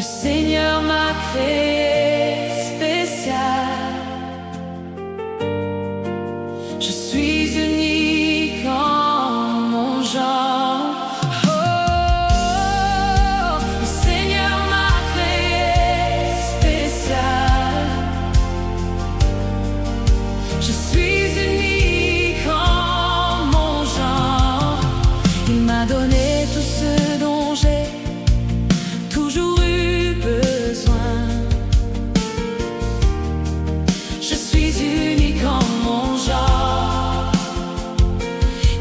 Le Seigneur m'a créé spécial. Je suis unique en mon genre. Oh, le Seigneur m'a créé spécial. Je suis unique en mon genre. Il m'a donné tout ce dont j'ai toujours eu besoin. Je suis unique en mon genre.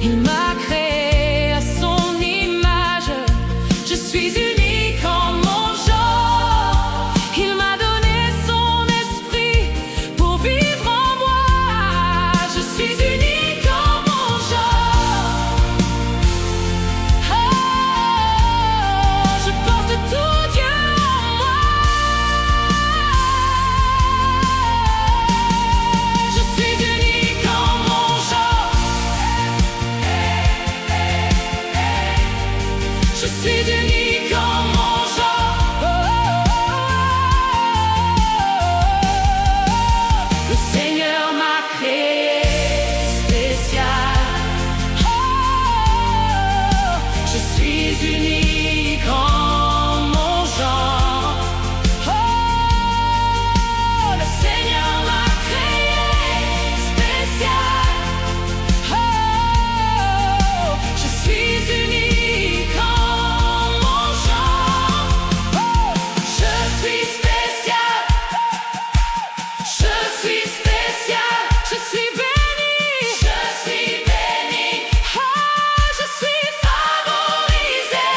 Il m'a créé à son image. Je suis unique en mon genre. Il m'a donné son esprit pour vivre en moi. Je suis unique en mon genre. Oh, je porte tout Dieu en moi. Je suis unique en mon genre. Je suis unique en mon genre. Le Seigneur m'a créé spécial. Oh, je suis unique en mon genre. Oh, le Seigneur m'a créé spécial. Oh, je suis unique en mon genre. Oh, je suis spécial. Je suis spécial. Je suis béni. Je suis béni. Oh, je suis favorisé.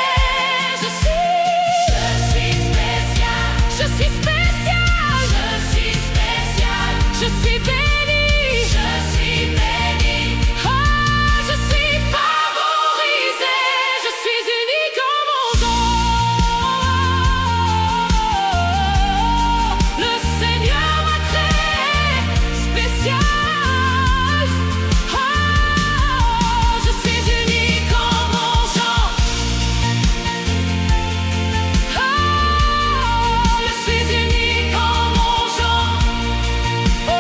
Je suis spécial. Je suis spécial. Je suis spécial. Je suis béni. Je suis béni. Oh, je suis favorisé. Je suis unique en mon genre. Le Seigneur m'a créé spécial. Oh, je suis unique en mon genre. Oh, je suis unique en mon genre. Oh,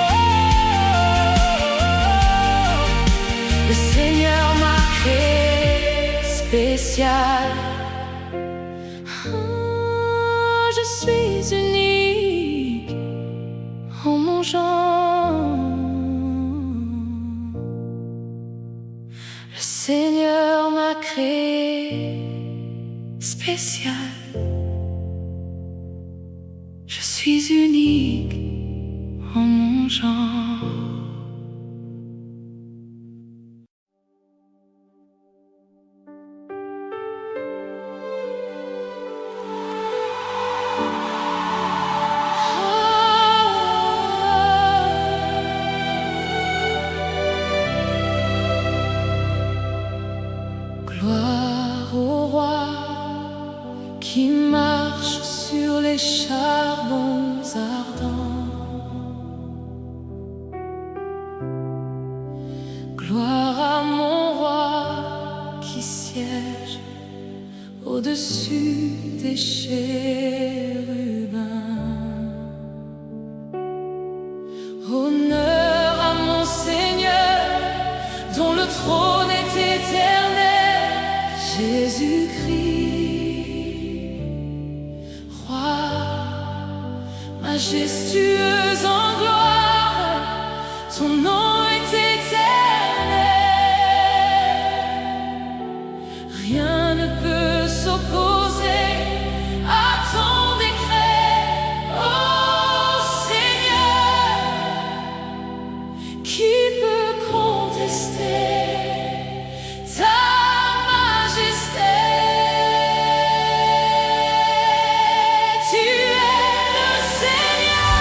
le Seigneur m'a créé spécial. Oh, je suis unique en mon genre. Le Seigneur m'a créé spécial. Je suis unique en mon genre. Gloire au roi qui marche sur les charbons ardents. Gloire à mon roi qui siège au-dessus des chérubins. Honneur à mon Seigneur dont le trône est éternel, Jésus-Christ, roi majestueux en gloire, ton nom est éternel. Rien ne peut s'opposer à ton décret, ô Seigneur. Qui peut contester ta majesté? Tu es le Seigneur.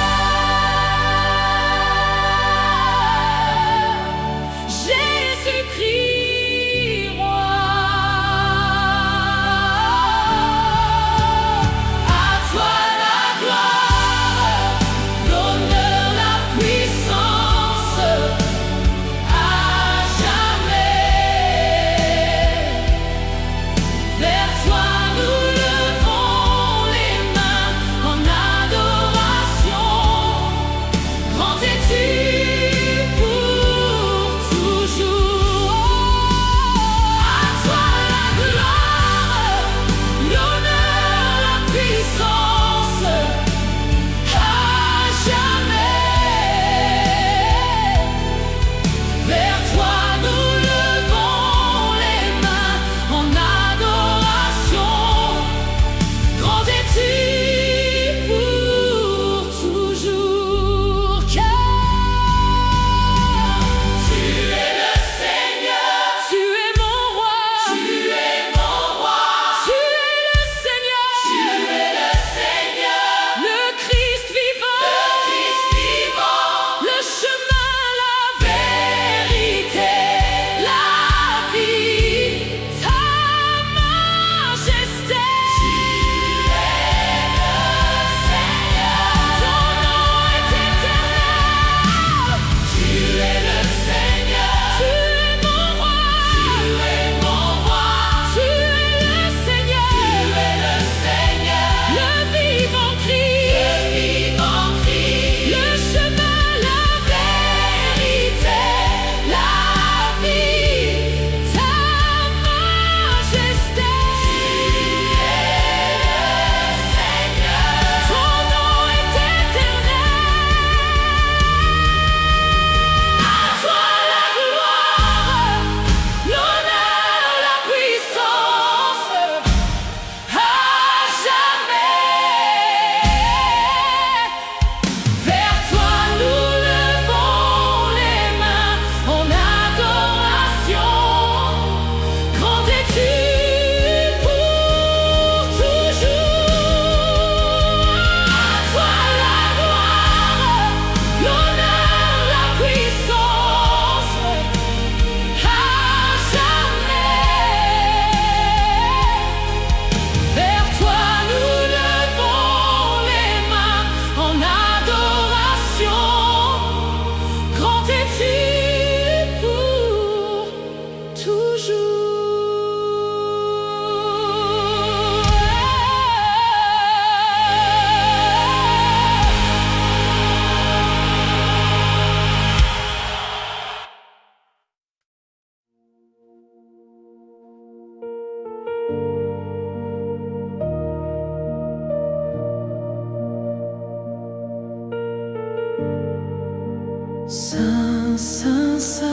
Saint, Saint, Saint,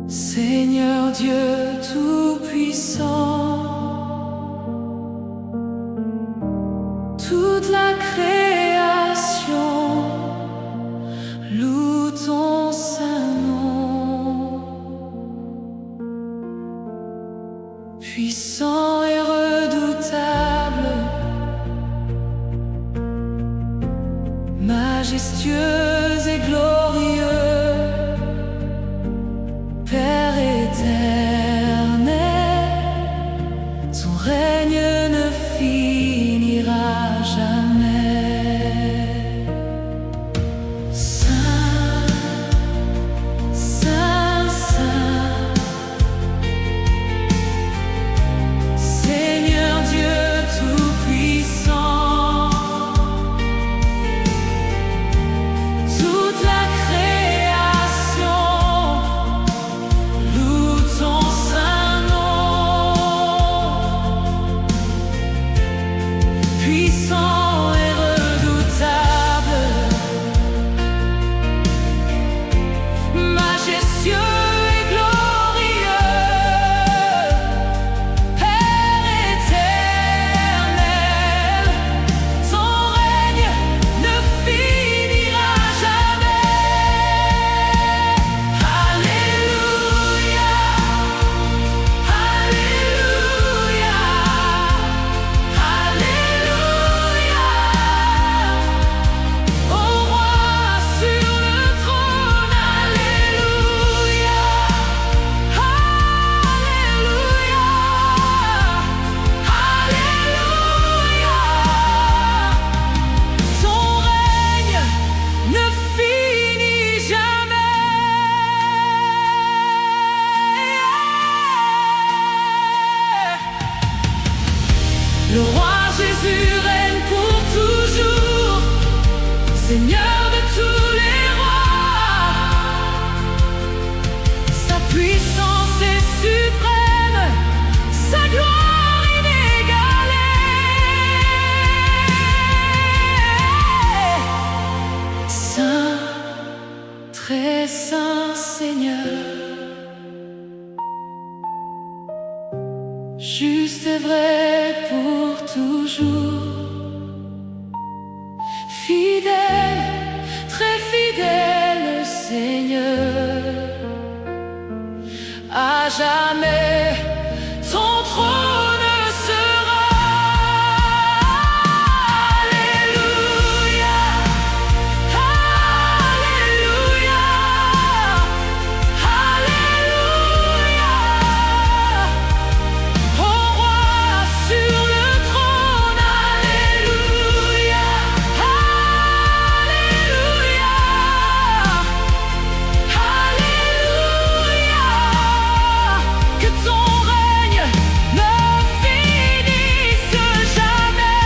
Seigneur Dieu Tout-Puissant, toute la création loue ton saint nom. Puissant et redoutable, majestueux et glorieux, Père éternel, ton règne ne finira jamais. Saint, Saint, Saint, Seigneur Dieu Tout-Puissant, toute la création loue ton saint nom. Puissant et redoutable, majestueux et glorieux, Père éternel, ton règne ne finira jamais. Alléluia, Alléluia, Alléluia. Au roi sur le trône, Alléluia, Alléluia, Alléluia. Ton règne ne finit jamais. Le roi Jésus règne pour toujours, Seigneur de tous les rois. Sa puissance est suprême, sa gloire inégalée. Saint, très saint Seigneur, juste et vrai pour toujours. Fidèle, très fidèle Seigneur, à jamais ton trône sera. Alléluia, Alléluia, Alléluia. Au roi sur le trône, Alléluia, Alléluia, Alléluia. Que ton règne ne finisse jamais.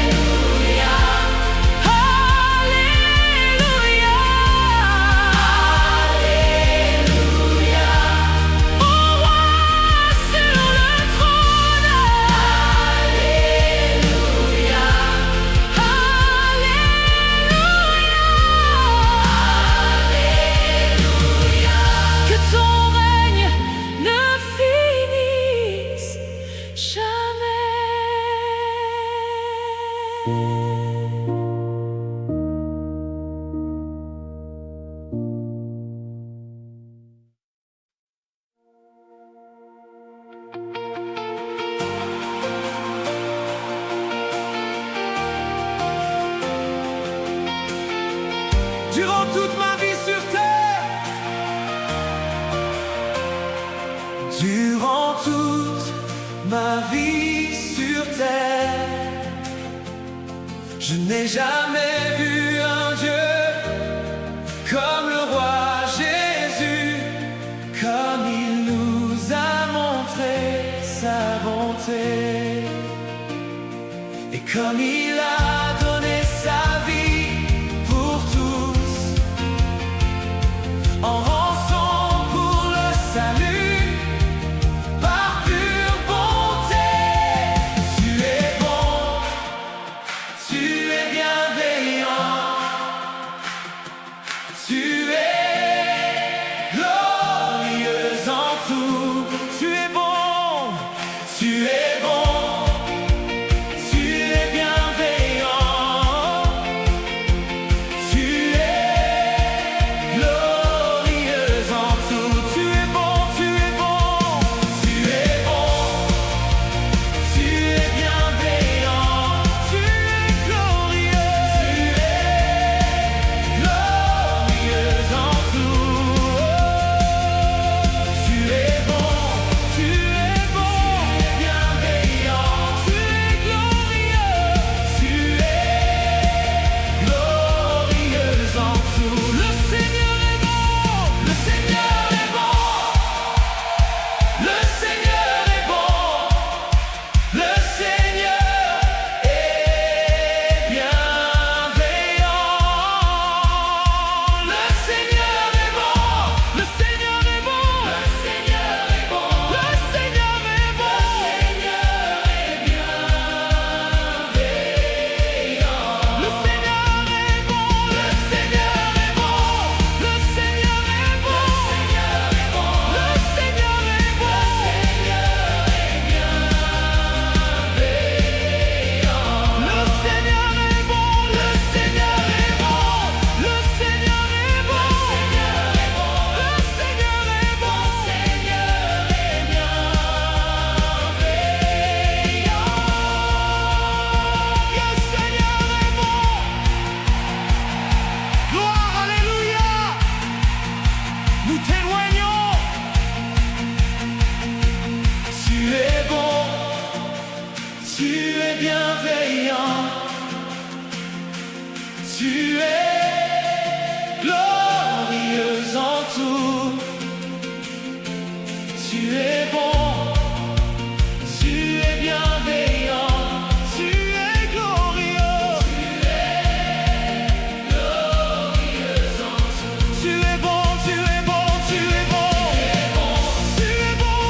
Alléluia, Alléluia, Alléluia. Au roi sur le trône, Alléluia, Alléluia, Alléluia. Que ton règne ne finisse jamais. Durant toute ma vie sur terre, durant toute ma vie sur terre, je n'ai jamais vu un Dieu comme le roi Jésus, comme il nous a montré sa bonté, et comme il a donné sa vie pour tous, en rançon pour le salut, par pure bonté. Tu es bon, Tu es bienveillant, tu es glorieux en tout. Tu es bon, tu es bienveillant, tu es glorieux. Tu es bon, tu es bon, tu es bon. Tu es bon,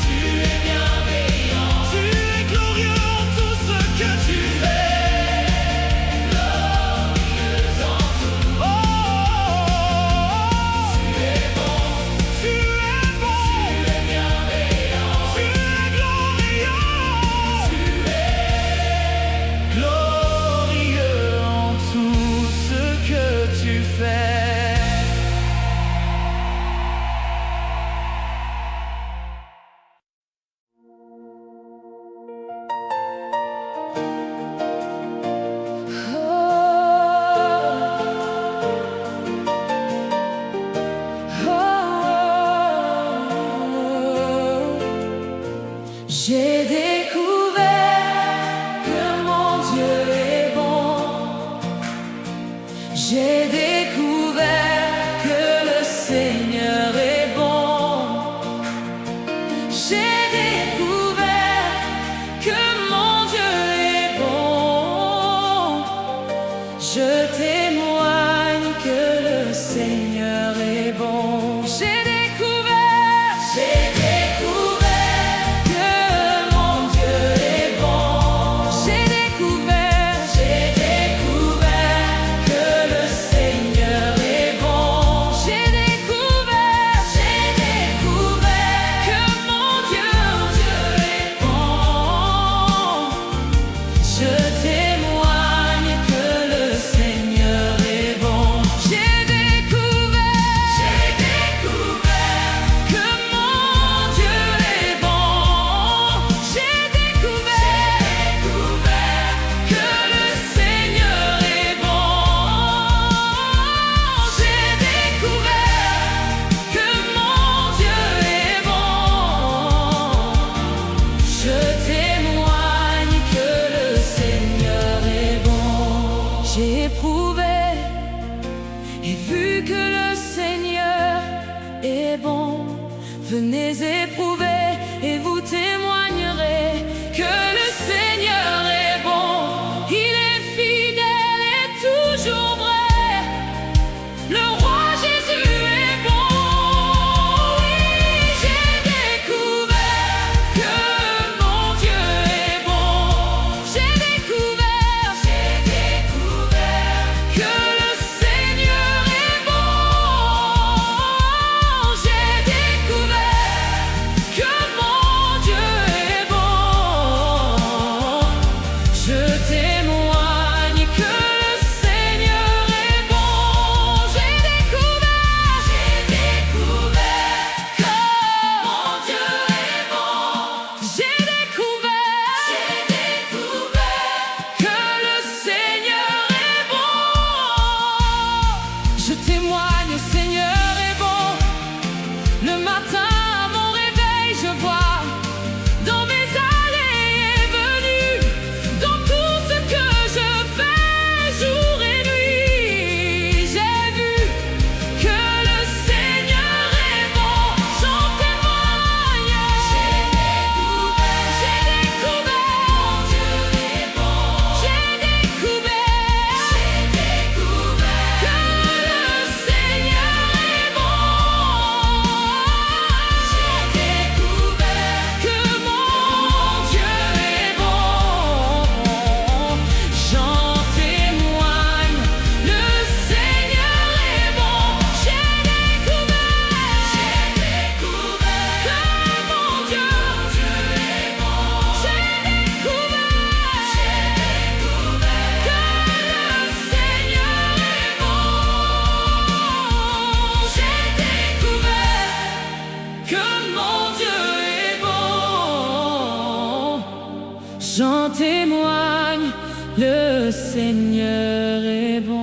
tu es bienveillant, tu es glorieux en tout ce que tu fais. Glorieux en tout. Oh, tu es bon, tu es bon, tu es bienveillant, tu es glorieux, tu es glorieux en tout ce que tu fais. J'ai découvert que mon Dieu est bon. J'ai découvert que le Seigneur est bon. J'ai découvert que mon Dieu est bon. Je témoigne que le Seigneur est bon. J'ai découvert que mon Dieu est bon. J'ai découvert que le Seigneur est bon. J'ai découvert que mon Dieu est bon. Je témoigne que le Seigneur est bon. J'ai découvert que mon Dieu est bon. J'ai découvert que le Seigneur est bon. J'ai découvert que mon Dieu est bon. Je témoigne que le Seigneur est bon. J'ai éprouvé et vu que le Seigneur est bon. Venez éprouver et vous témoignerez que le Seigneur est bon. Il est fidèle et toujours vrai. Le roi Jésus est bon. Oui, j'ai découvert que mon Dieu est bon. J'ai découvert que le Seigneur est bon. J'ai découvert que mon Dieu est bon. Je témoigne que le Seigneur est bon. J'ai découvert que mon Dieu est bon. J'ai découvert que le Seigneur est bon. Je témoigne, le Seigneur est bon. Le matin à mon réveil, je vois dans mes allées et venues, dans tout ce que je fais, jour et nuit, j'ai vu que le Seigneur est bon. J'en témoigne. J'ai découvert mon Dieu est bon. J'ai découvert que le Seigneur est bon. J'ai découvert que mon Dieu est bon. J'en témoigne, le Seigneur est bon. J'ai découvert que mon Dieu est bon. J'ai découvert que le Seigneur est bon. J'ai découvert que mon Dieu est bon. J'en témoigne, le Seigneur est bon.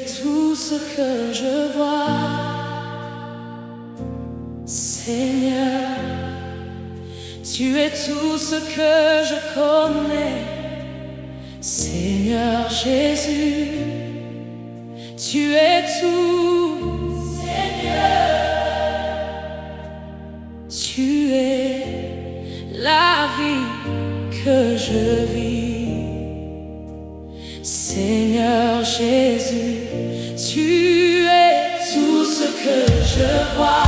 tout ce que je vois, Seigneur. Tu es tout ce que je connais, Seigneur Jésus. Tu es tout, Seigneur. Tu es la vie que je vis, Seigneur Jésus. Tu es tout ce que je vois,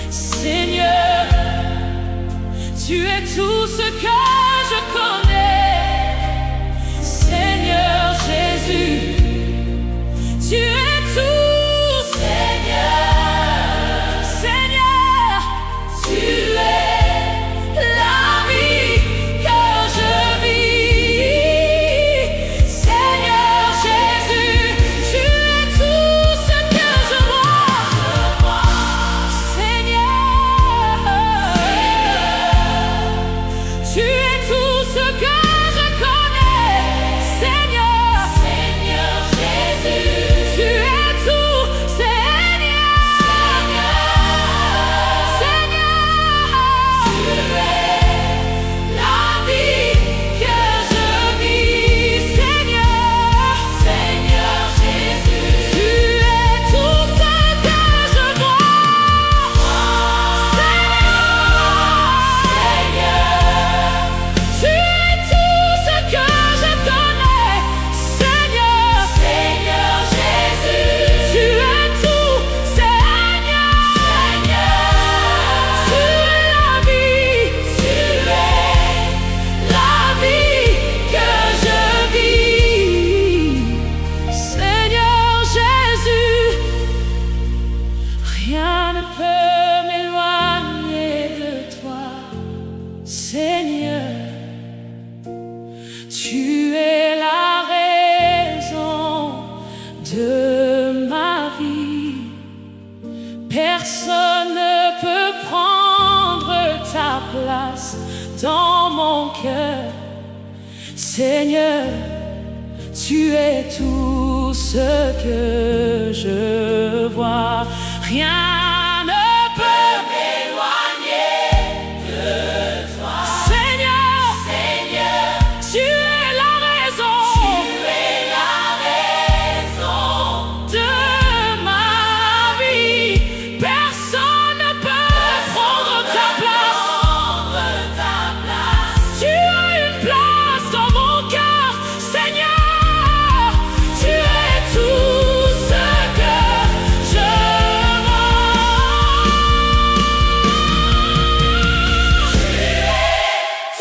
Seigneur. Tu es tout ce que je connais, Seigneur Jésus. Tu es tout, Seigneur. Seigneur, tu es la vie que je vis, Seigneur Jésus. Tu es tout ce que je vois, Seigneur. Tu es tout ce que je connais, Seigneur. Seigneur Jésus. Tu es tout, Seigneur. Seigneur. Tu es la vie que je vis, Seigneur. Seigneur Jésus. Tu es tout ce que je vois, Seigneur. Tu es tout ce que je connais, Seigneur. Seigneur Jésus. Tu es tout, Seigneur. Tu es la vie. Tu es la vie que je vis, Seigneur Jésus. Rien ne peut m'éloigner de toi, Seigneur. Tu es la raison de ma vie. Personne ne peut prendre ta place dans mon cœur, Seigneur. Tu es tout ce que je vois. Rien ne peut m'éloigner de toi, Seigneur. Seigneur, tu es la raison. Tu es la raison de ma vie. Personne ne peut prendre ta place. Tu as une place dans mon cœur, Seigneur. Tu es tout ce que je vois. Tu es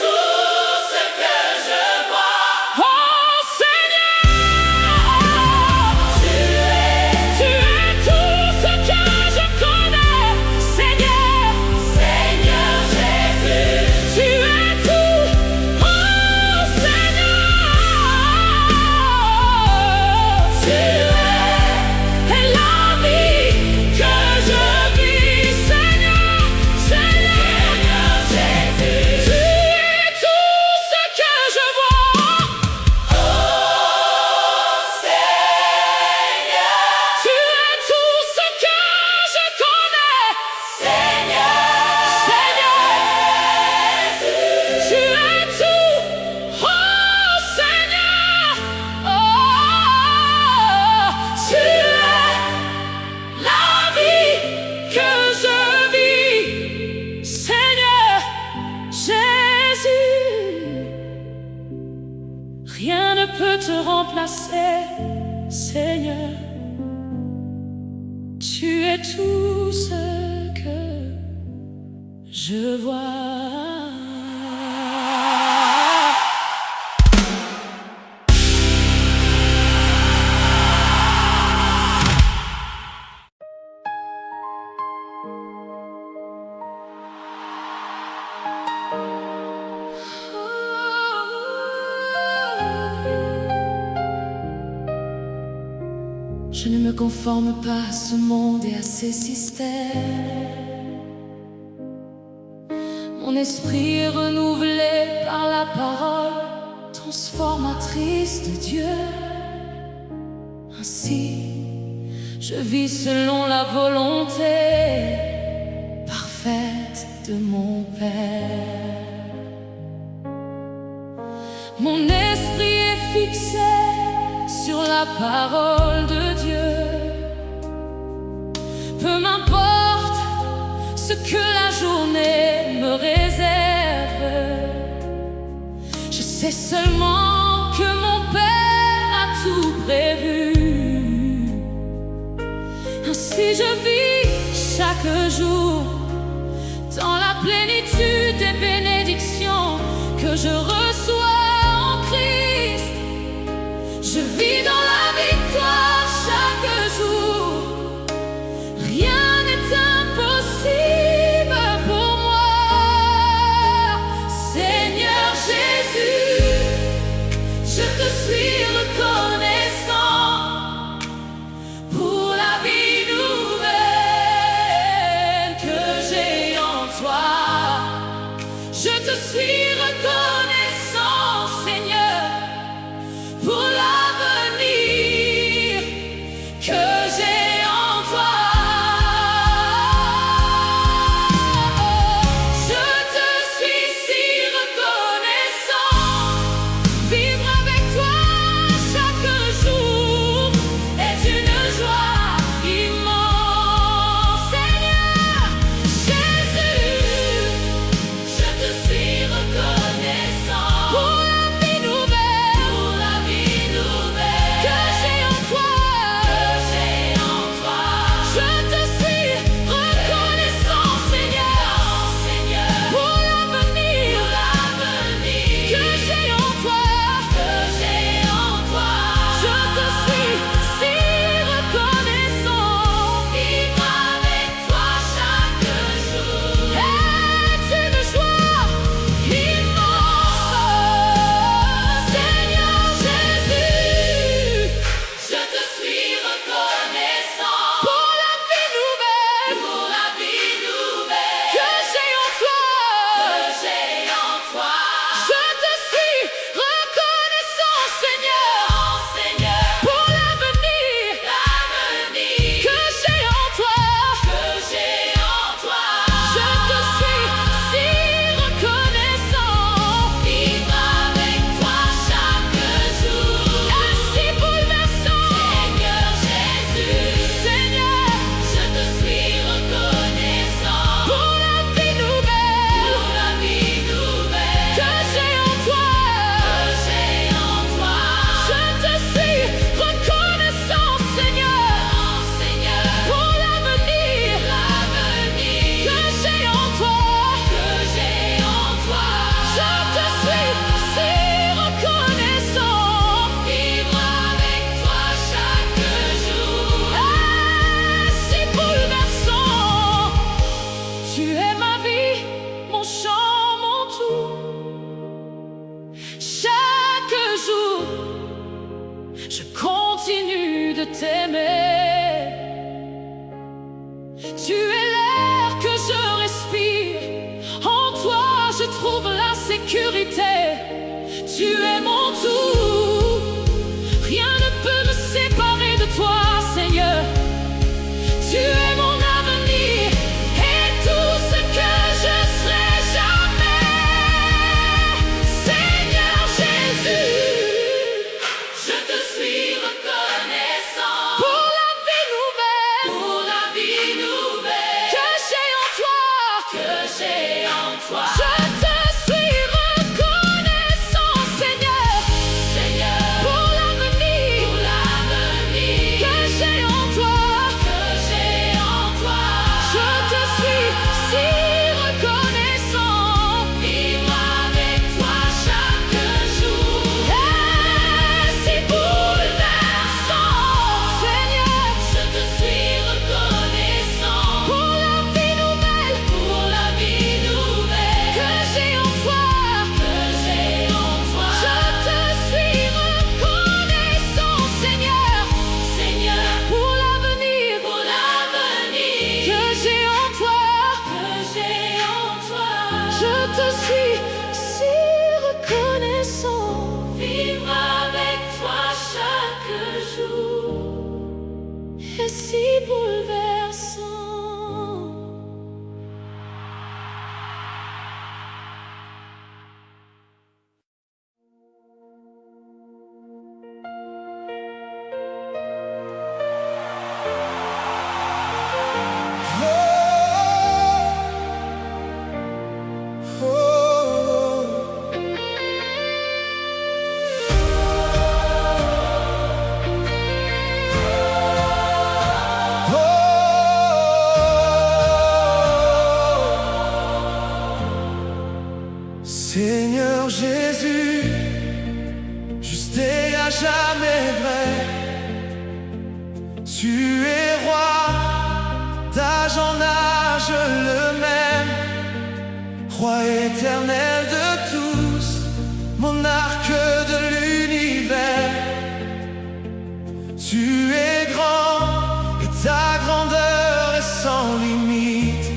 tout ce que je vois, oh Seigneur. Tu es tout ce que je connais, Seigneur. Seigneur Jésus. Tu es tout, oh Seigneur. Tu es la vie que je vis, Seigneur. Seigneur Jésus. Tu es tout ce que je vois, oh Seigneur. Tu es tout ce que je connais, Seigneur. Seigneur. Tu es tout, oh Seigneur. Oh, tu es la vie que je vis, Seigneur Jésus. Rien ne peut te remplacer, Seigneur. Tu es tout ce que je vois. Je ne me conforme pas à ce monde et à ses systèmes. Mon esprit est renouvelé par la parole transformatrice de Dieu. Ainsi, je vis selon la volonté parfaite de mon Père. Mon esprit est fixé sur la parole de Dieu. Peu m'importe ce que la journée me réserve, je sais seulement que mon Père a tout prévu. Ainsi je vis chaque jour dans la plénitude des bénédictions que je reçois en Christ. Je vis dans la victoire chaque jour. Rien n'est impossible pour moi. Seigneur Jésus, je te suis reconnaissant pour la vie nouvelle que j'ai en toi. Je te suis reconnaissant, Seigneur, pour l'avenir que j'ai en toi. Je te suis si reconnaissant. Vivre avec toi chaque jour est une joie immense. Seigneur Jésus, je te suis reconnaissant pour la vie nouvelle que j'ai en toi. Je te suis reconnaissant, Seigneur, pour l'avenir que j'ai en toi. Je te suis si reconnaissant. Vivre avec toi chaque jour est une joie immense. Seigneur Jésus, je te suis reconnaissant pour la vie nouvelle que j'ai en toi. Je te suis reconnaissant, Seigneur, pour l'avenir que j'ai en toi. Je te suis si reconnaissant. Vivre avec toi chaque jour est si bouleversant. Seigneur, je te suis reconnaissant pour la vie nouvelle que j'ai en toi. Je te suis reconnaissant, Seigneur, pour l'avenir que j'ai en toi. Je te suis si reconnaissant. Vivre avec toi chaque jour est si bouleversant. Tu es ma vie, mon chant, mon tout. Chaque jour, je continue de t'aimer. Tu es l'air que je respire. En toi, je trouve la sécurité. Tu es mon tout. Rien ne peut me séparer de toi, Seigneur. Tu es mon avenir et tout ce que je serai jamais. Seigneur Jésus, je te suis reconnaissant pour la vie nouvelle que j'ai en toi. Je te suis reconnaissant. si bouleversant. Seigneur Jésus, juste et à jamais vrai, tu es roi, d'âge en âge le même, roi éternel de tous, monarque de l'univers. Tu es grand et ta grandeur est sans limite,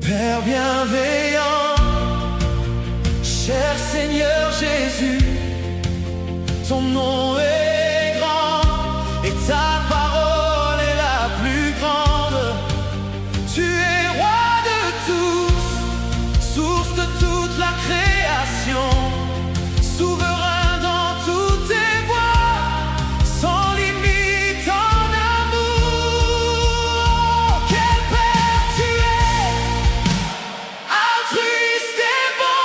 Père bienveillant. Cher Seigneur Jésus, ton nom est grand et ta parole est la plus grande. Tu es roi de tous, source de toute la création, souverain dans toutes tes voies, sans limite en amour. Quel Père tu es, altruiste et bon.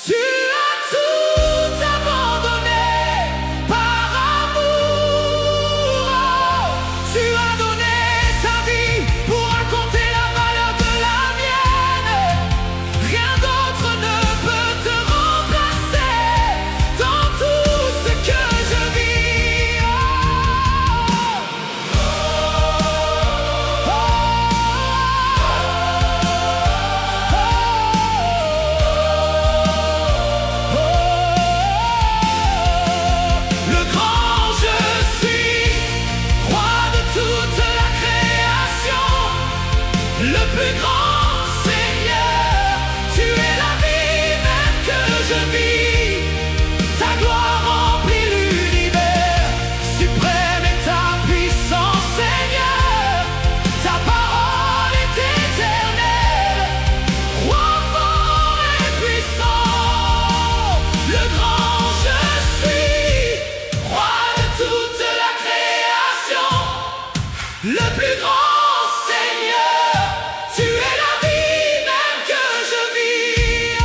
Tu as tout abandonné par amour. Tu as donné ta vie pour raconter la valeur de la mienne. Rien d'autre ne peut te remplacer dans tout ce que je vis. Le grand je suis, roi de toute la création, le plus grand Seigneur, tu es la vie même que je vis. Ta gloire remplit l'univers, suprême est ta puissance Seigneur. Ta parole est éternelle, roi fort et puissant. Le grand je suis, roi de toute la création, le plus grand Seigneur, tu es la vie même que je vis.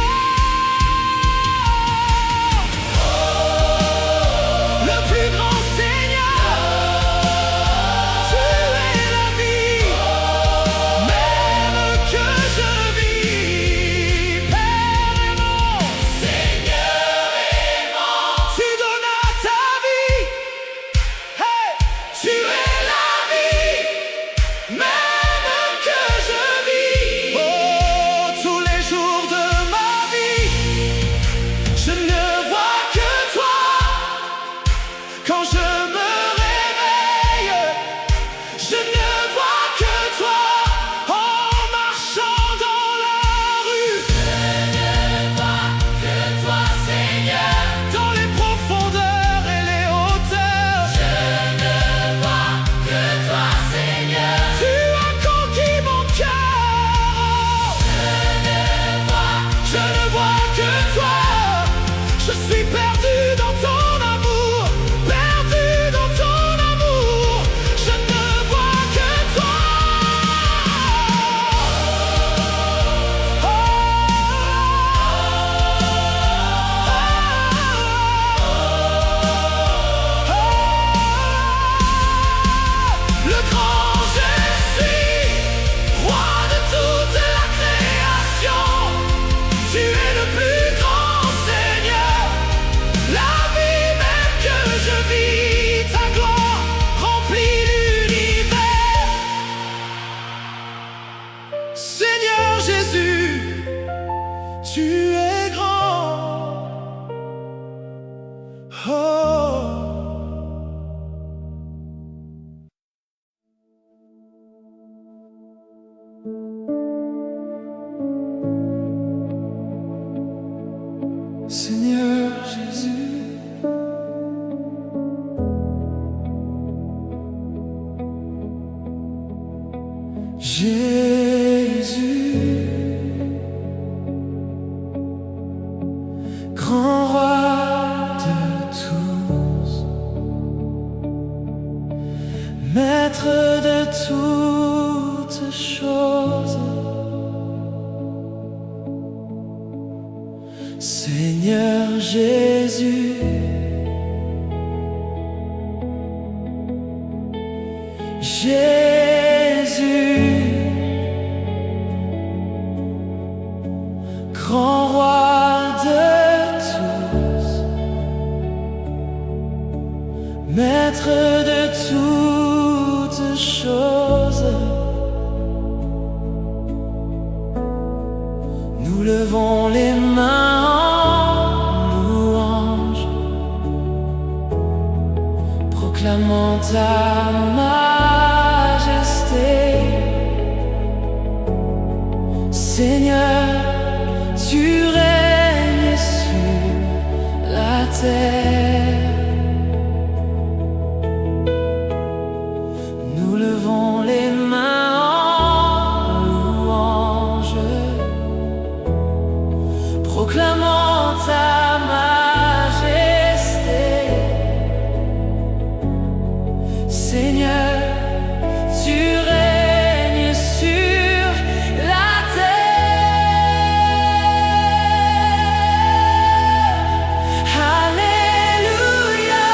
grand roi de tous, maître de toutes choses, Seigneur Jésus, Jésus, grand roi de tous, maître de toutes choses, nous levons les mains en louange, proclamant ta majesté. Seigneur, tu règnes sur la terre. Nous levons les mains en louange, proclamant ta majesté. Seigneur, tu règnes sur la terre. Alléluia,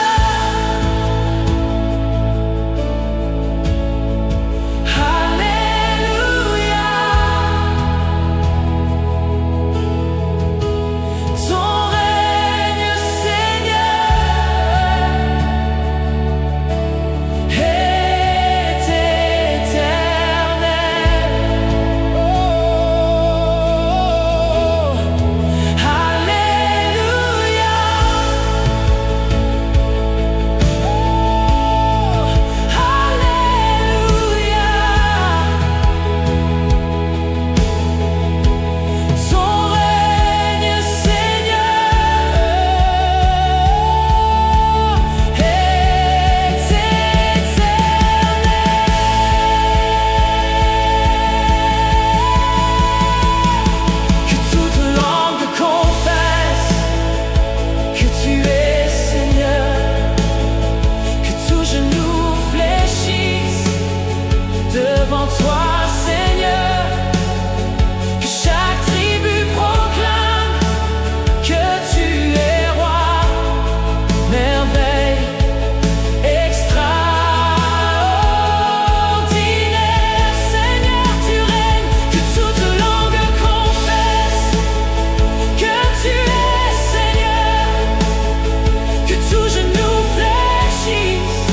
Alléluia. Ton règne, Seigneur, est éternel. Oh, Alléluia, Alléluia. Ton règne, Seigneur, est éternel. Que toute langue confesse que tu es Seigneur, que tout genou fléchisse devant toi, Seigneur, que chaque tribu proclame que tu es roi. Merveille extraordinaire, Seigneur, tu règnes. Que toute langue confesse que tu es Seigneur, que tout genou fléchisse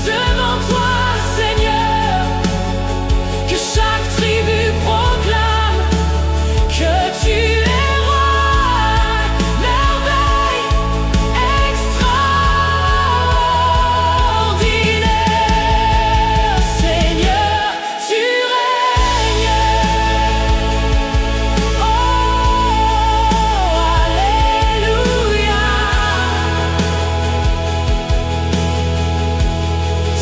devant toi, Seigneur, que chaque tribu proclame que tu es roi. Merveille extraordinaire, Seigneur, tu règnes. Oh, Alléluia.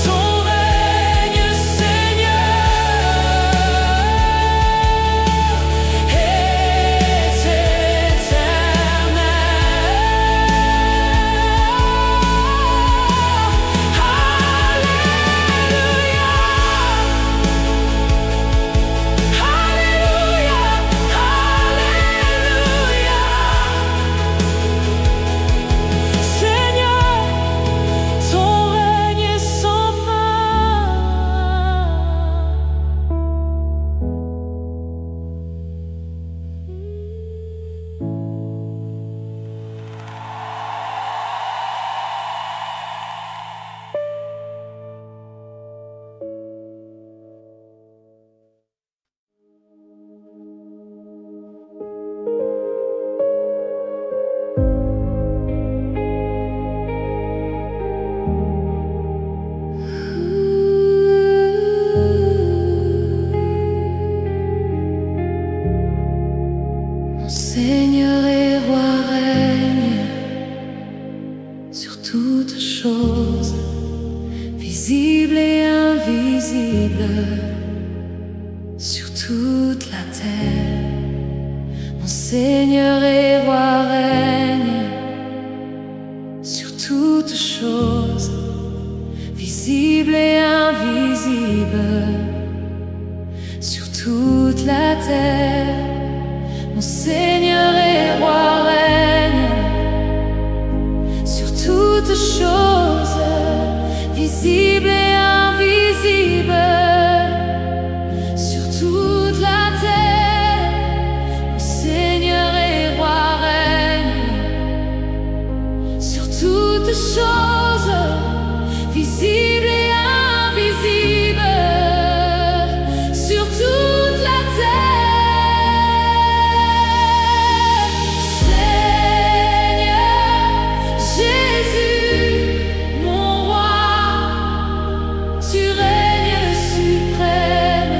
Ton règne, Seigneur, est Seigneur, ton règne est sans fin. Mon Seigneur et roi règne sur toutes choses, visibles et invisibles, sur toute la terre. Mon Seigneur et roi règne mon Seigneur et roi règne sur toutes choses, visibles et invisibles, sur toute la terre. Mon Seigneur et roi règne sur toutes choses, visibles et invisibles, sur toute la terre. Seigneur Jésus, mon roi, tu règnes suprême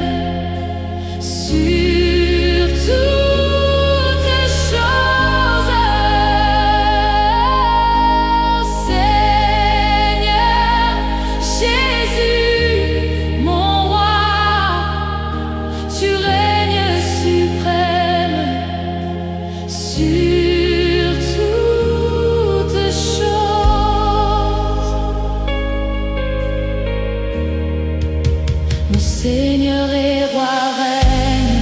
sur toutes choses. Seigneur Jésus, mon roi, tu règnes suprême sur toutes choses. Mon Seigneur et roi règne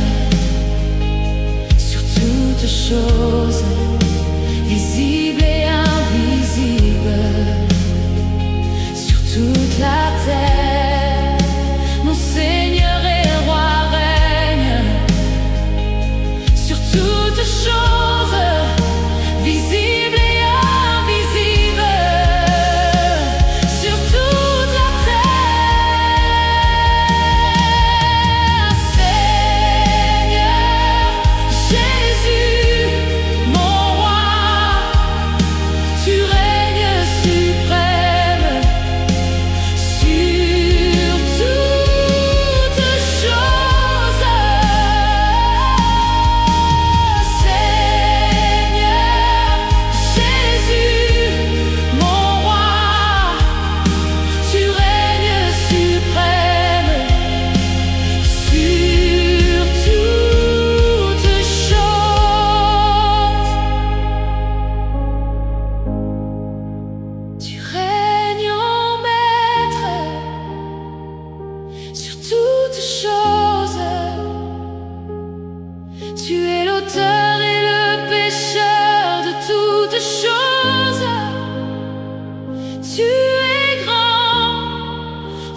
sur toutes choses, visibles et invisibles, sur toute la terre. Mon Seigneur et roi règne sur toutes choses, visibles et invisibles, sur toute la terre. Seigneur Jésus, mon roi, tu règnes suprême sur toutes choses. Seigneur Jésus, mon roi, tu règnes suprême sur toutes choses. Tu règnes en maître sur toutes choses. Tu es l'auteur et le pécheur de toutes choses. Tu es grand,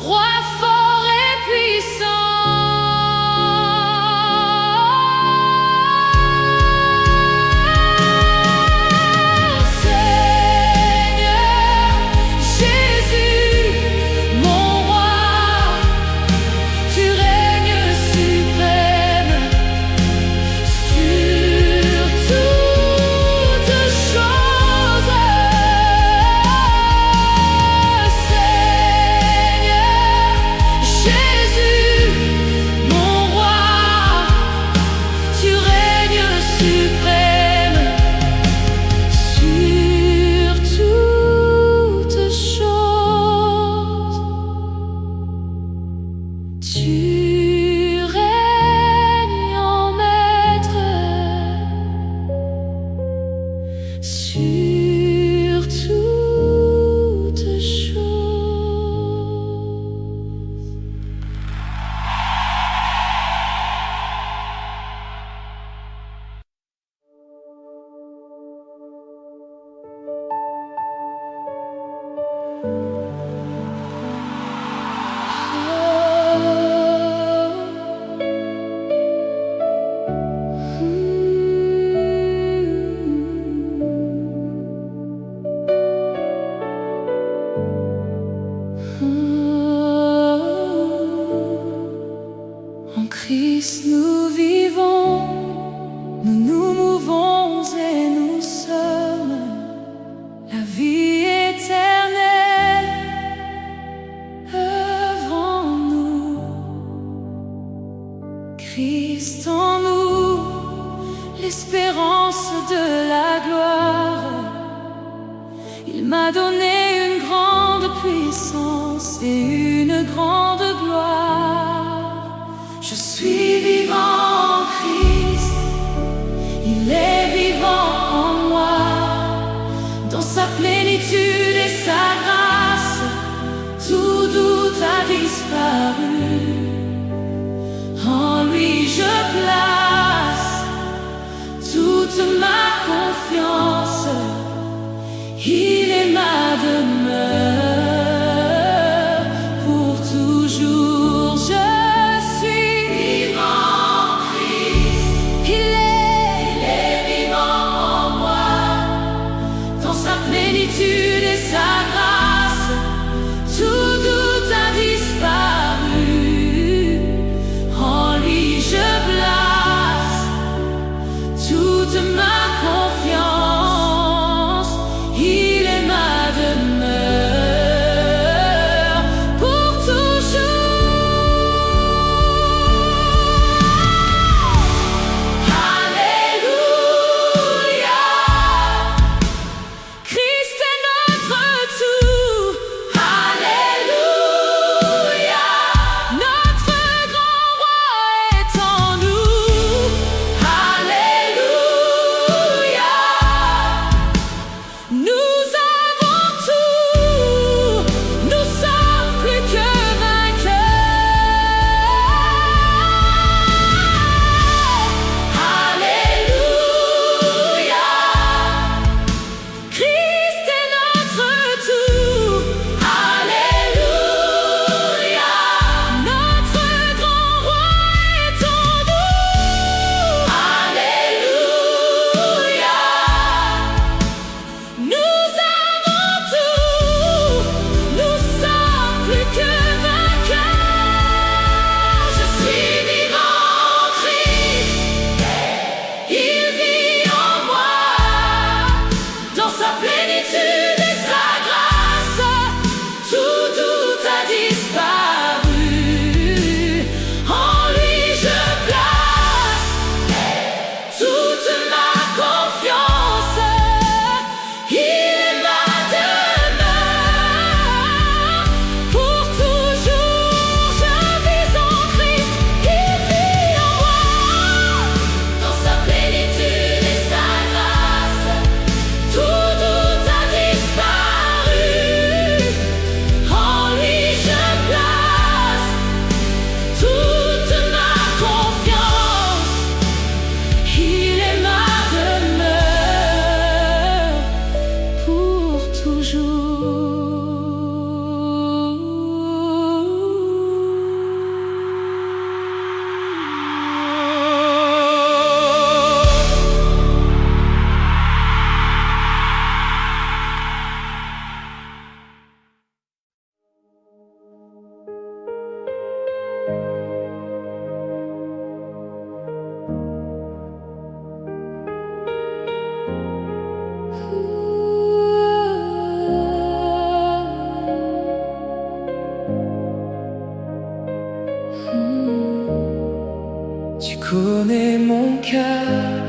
roi fort et puissant. Seigneur Jésus, mon roi, tu règnes suprême sur toutes choses. Seigneur Jésus, mon roi, tu règnes suprême sur toutes choses. Tu règnes en maître sur toutes choses. En Christ nous vivons, nous nous mouvons et nous sommes la vie éternelle œuvre en nous. Christ en nous, l'espérance de la gloire. Il m'a donné une grande puissance et une grande gloire. Je suis vivant en Christ, il est vivant en moi. Dans sa plénitude et sa grâce, tout doute a disparu. En lui je place toute ma confiance. Il est ma demeure pour toujours. Je suis vivant en Christ. Il est vivant en moi. Dans sa plénitude et sa grâce, tout doute a disparu. En lui je place toute ma confiance. Il est ma demeure pour toujours. Alléluia. Christ est notre tout. Alléluia. Notre grand roi est en nous. Alléluia. Nous avons tout. Nous sommes plus que vainqueurs. Alléluia. Christ est notre tout. Alléluia. Notre grand roi est en nous. Alléluia. Nous avons tout. Nous sommes plus que vainqueurs. Je suis vivant en Christ. Il vit en moi. Dans sa plénitude et sa grâce, tout doute a disparu. En lui je place toute ma confiance. Il est ma demeure pour toujours. Je vis en Christ. Il vit en moi. Dans sa plénitude et sa grâce, tout doute a disparu. En lui je place toute ma confiance. Il est ma demeure pour Tu connais mon cœur.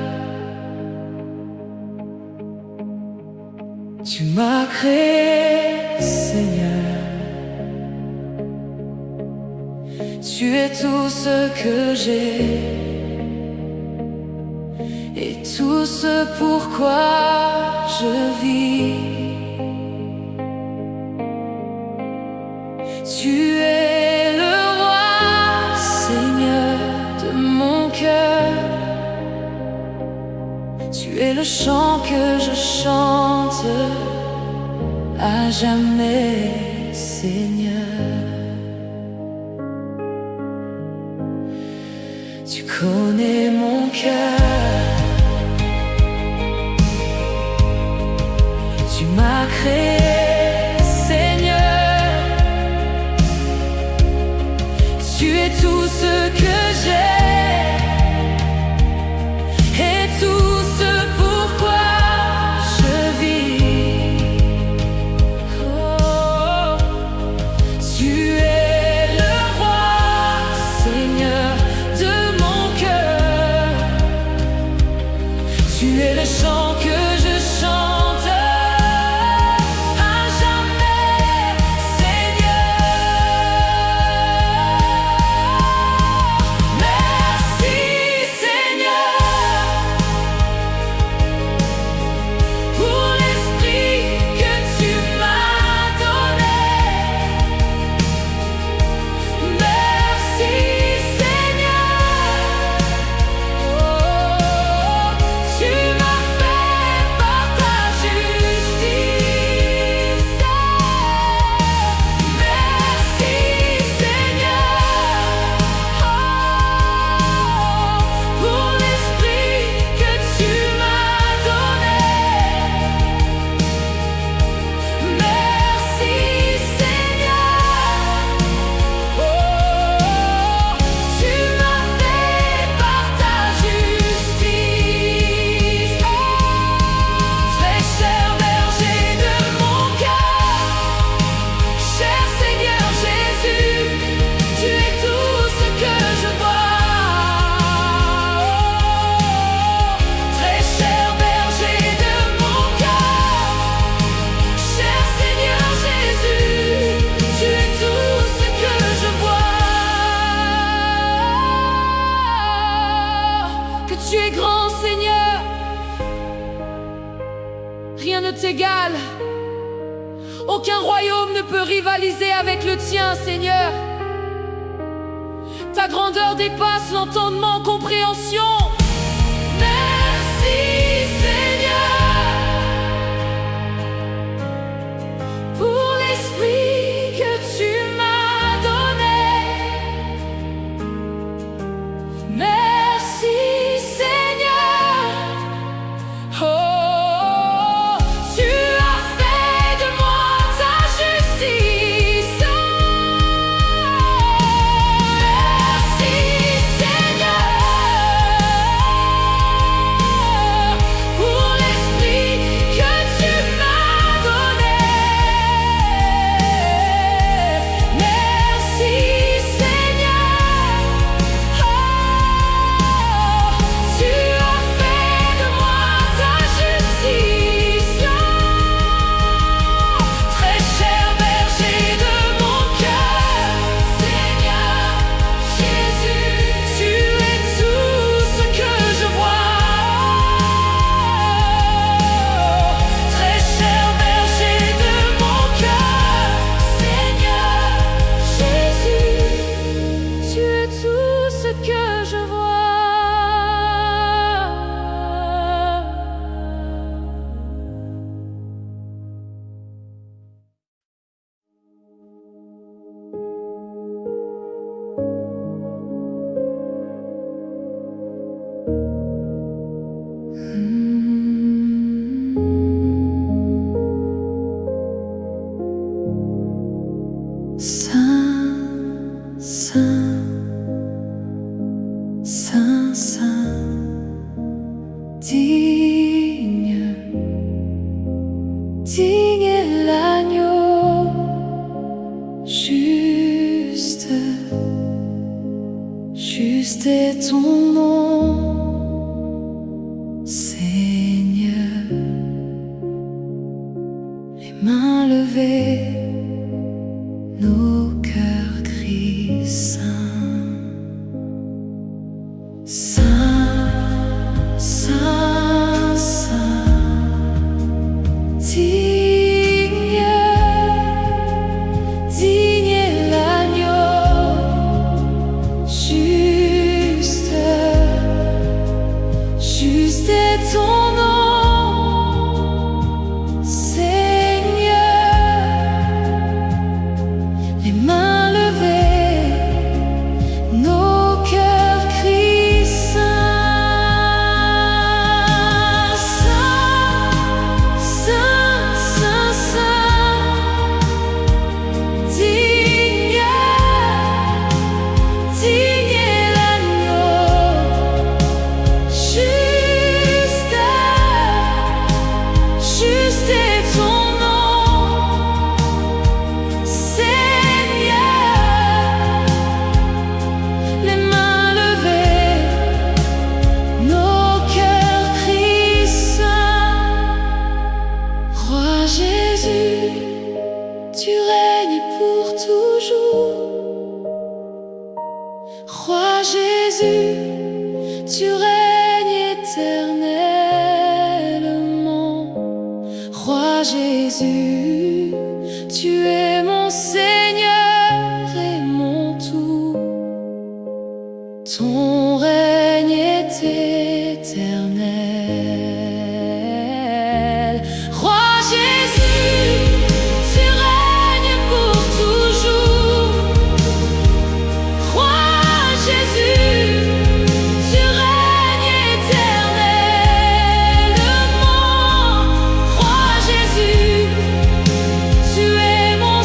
Tu m'as créé, Seigneur. Tu es tout ce que j'ai et tout ce pourquoi je vis. Tu es le roi, Seigneur, de mon cœur. Tu es le chant que je chante à jamais, Seigneur. Tu connais mon cœur. Tu m'as créé, Seigneur. Tu es tout ce que j'ai et tout ce pourquoi je vis. Oh, tu es le roi, Seigneur, de mon cœur. Tu es le chant que je chante à jamais, Seigneur. Merci, Seigneur, pour l'esprit que tu m'as donné. Merci, Seigneur, oh, tu rien ne t'égale. Aucun royaume ne peut rivaliser avec le tien, Seigneur. Ta grandeur dépasse l'entendement, compréhension. Merci, Seigneur, pour l'esprit que tu m'as donné. Merci, Seigneur. Oh, tu as fait de moi ta justice. Merci, Seigneur, pour l'esprit que tu m'as donné. Merci, Seigneur. Oh, tu as fait de moi ta justice. Très cher berger de mon cœur, Seigneur Jésus, tu es tout ce que je vois. Très cher berger de mon cœur, Seigneur Jésus, tu es tout ce que je vois. Saint, Saint, Saint, Saint, digne, digne est l'agneau, juste, juste est ton nom, Seigneur. Les mains levées, nos cœurs crient Saint, Saint, Saint, Saint, digne, digne est l'agneau, juste, juste est ton nom, Seigneur. Les mains levées, nos cœurs crient Saint, Saint, Saint, Saint, Saint, digne, digne est l'agneau, juste, juste est ton nom, Seigneur. Les mains levées, nos cœurs crient Saint. Roi Jésus, tu règnes pour toujours. Roi Jésus, tu règnes éternellement. Roi Jésus, tu es mon Seigneur et mon tout. Ton règne est éternel. Roi Jésus, tu règnes pour toujours. Roi Jésus, tu règnes éternellement. Roi Jésus, tu es mon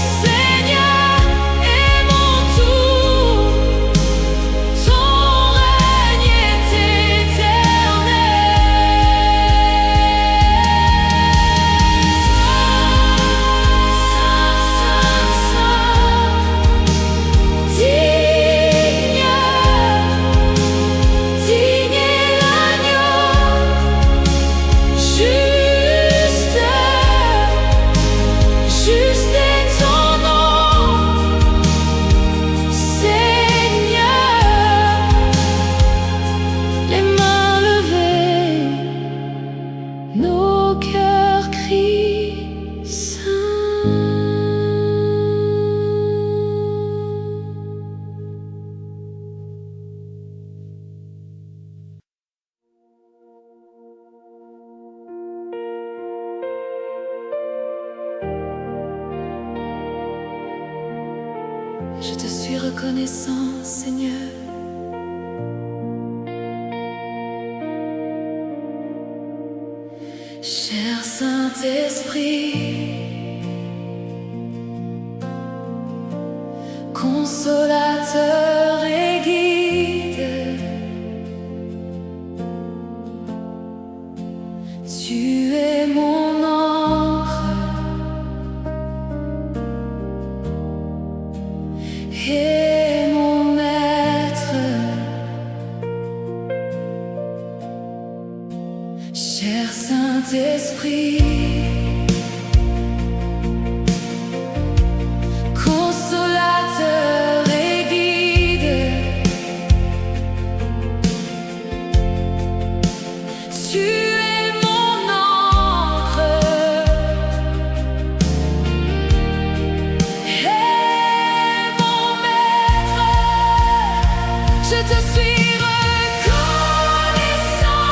Je te suis reconnaissant, Seigneur. Cher Saint-Esprit, consolateur et guide, tu es mon ancre et mon maître. Cher Saint-Esprit, consolateur et guide, tu es mon ancre et mon maître. Je te suis reconnaissant,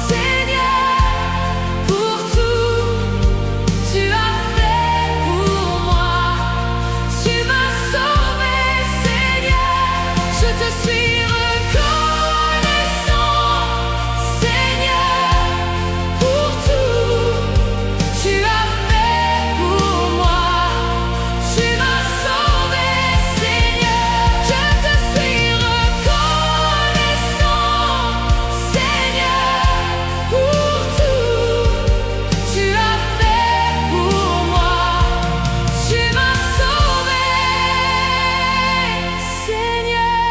Seigneur, pour tout tu as fait pour moi. Tu m'as sauvé, Seigneur. Je te suis reconnaissant, Seigneur, pour tout tu as fait pour moi. Tu m'as sauvé, Seigneur. Je te suis reconnaissant, Seigneur, pour tout tu as fait pour moi. Tu m'as sauvé, Seigneur.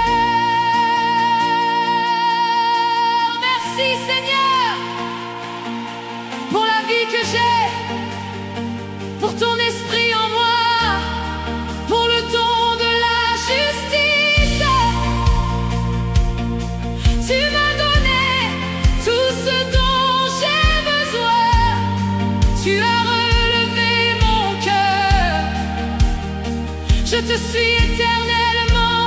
Merci, Seigneur, pour la vie que j'ai, pour ton esprit en moi, pour le don de la justice. Tu m'as donné tout ce dont j'ai besoin. Tu as relevé mon cœur. Je te suis éternellement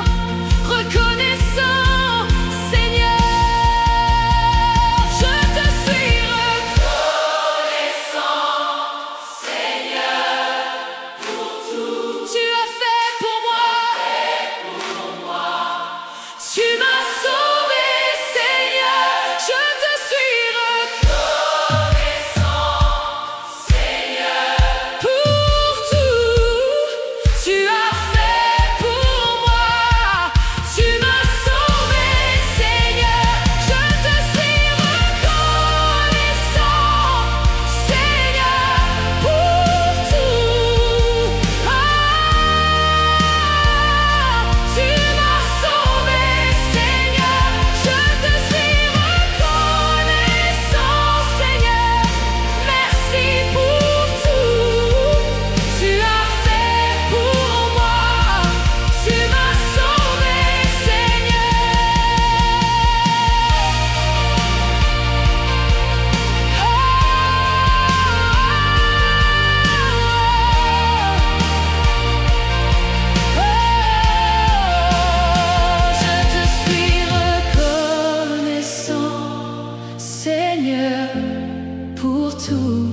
reconnaissant, Seigneur. Je te suis reconnaissant, Seigneur, pour tout tu as fait pour moi. Tu m'as sauvé, Seigneur. Je te suis reconnaissant, Seigneur, pour tout tu as fait pour moi. Tu m'as sauvé, Seigneur. Je te suis reconnaissant, Seigneur, pour tout. Tu m'as sauvé, Seigneur. Je te suis reconnaissant, Seigneur. Merci pour tout tu as fait pour moi. Tu m'as sauvé, Je te suis reconnaissant, Seigneur, pour tout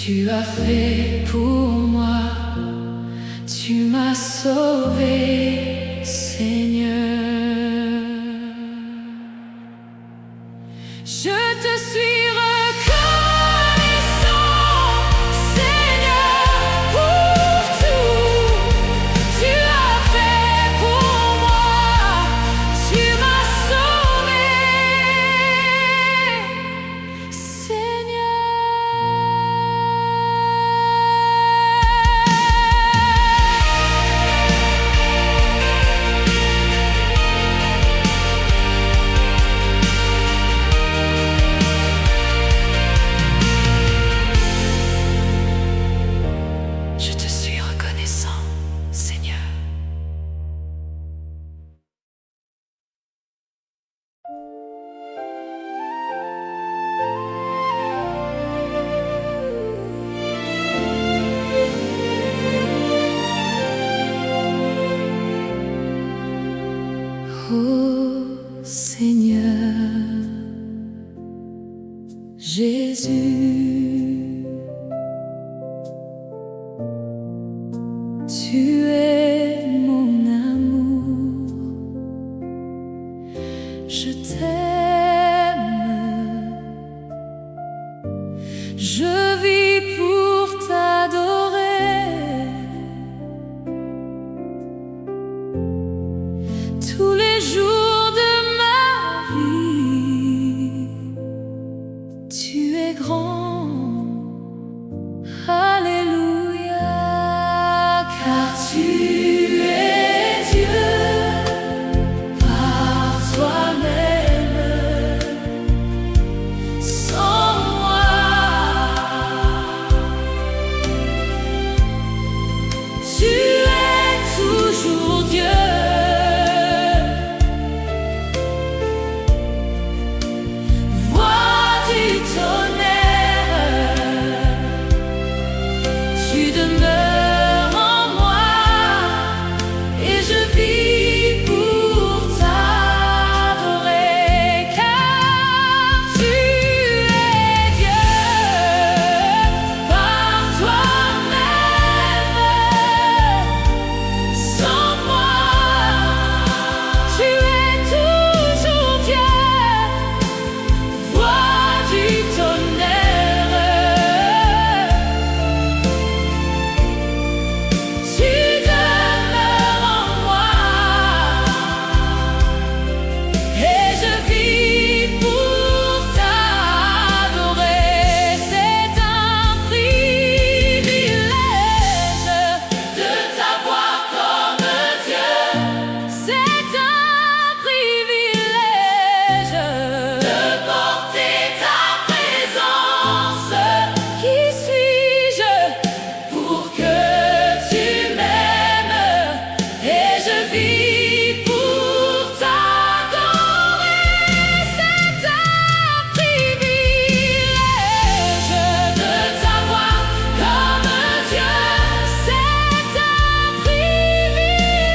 tu as fait pour moi. Tu m'as sauvé, Seigneur. Je te suis reconnaissant, Seigneur, pour tout tu as fait pour moi. Tu m'as sauvé, Je te suis reconnaissant, Seigneur. Oh Seigneur Jésus, tu es es grand. Alléluia, car tu es Dieu par toi-même. Sans moi, tu es toujours Dieu. Voix du tonnerre, tu demeures en moi et je vis pour t'adorer, car tu es Dieu par toi-même. Sans moi, tu es toujours Dieu. Voix du tonnerre, tu demeures en moi et je vis pour t'adorer. C'est un privilège de t'avoir comme Dieu. C'est un privilège de porter ta présence. Qui suis-je pour que tu m'aimes? Et je vis pour t'adorer. C'est un privilège de t'avoir comme Dieu. C'est un privilège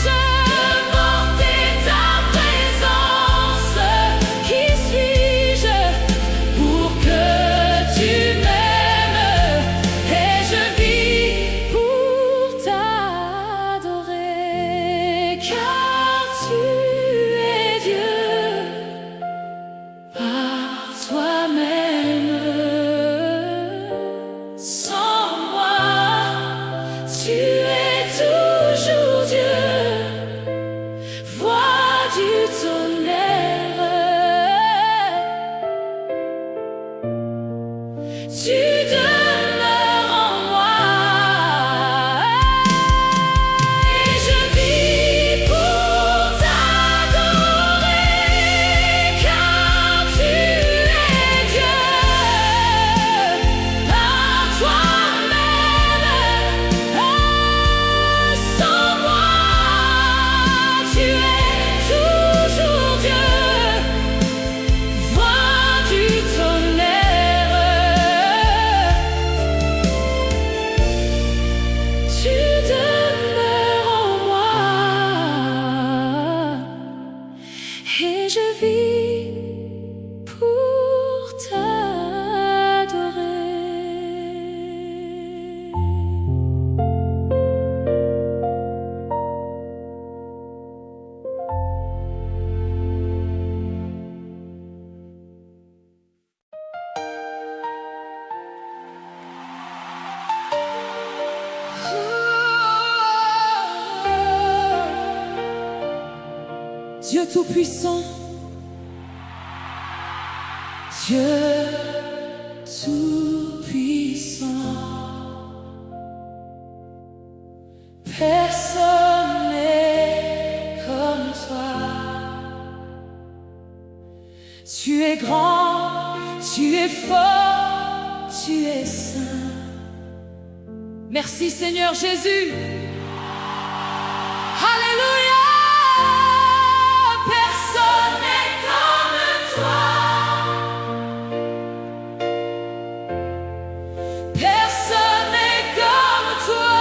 de porter ta présence. Qui suis-je pour que tu m'aimes? Et je vis pour t'adorer, car tu es Dieu par toi-même. Sans moi, tu es toujours Dieu. Voix du tonnerre, tu demeures en moi et je vis pour t'adorer, car tu es Dieu par toi-même. Sans moi, tu es toujours Dieu. Voix du tonnerre, tu demeures en moi et je vis pour t'adorer. Dieu Tout-Puissant, Dieu Tout-Puissant, personne n'est comme toi. Tu es grand, tu es fort, tu es saint. Merci Seigneur Jésus. Alléluia. Personne n'est comme toi. Personne n'est comme toi.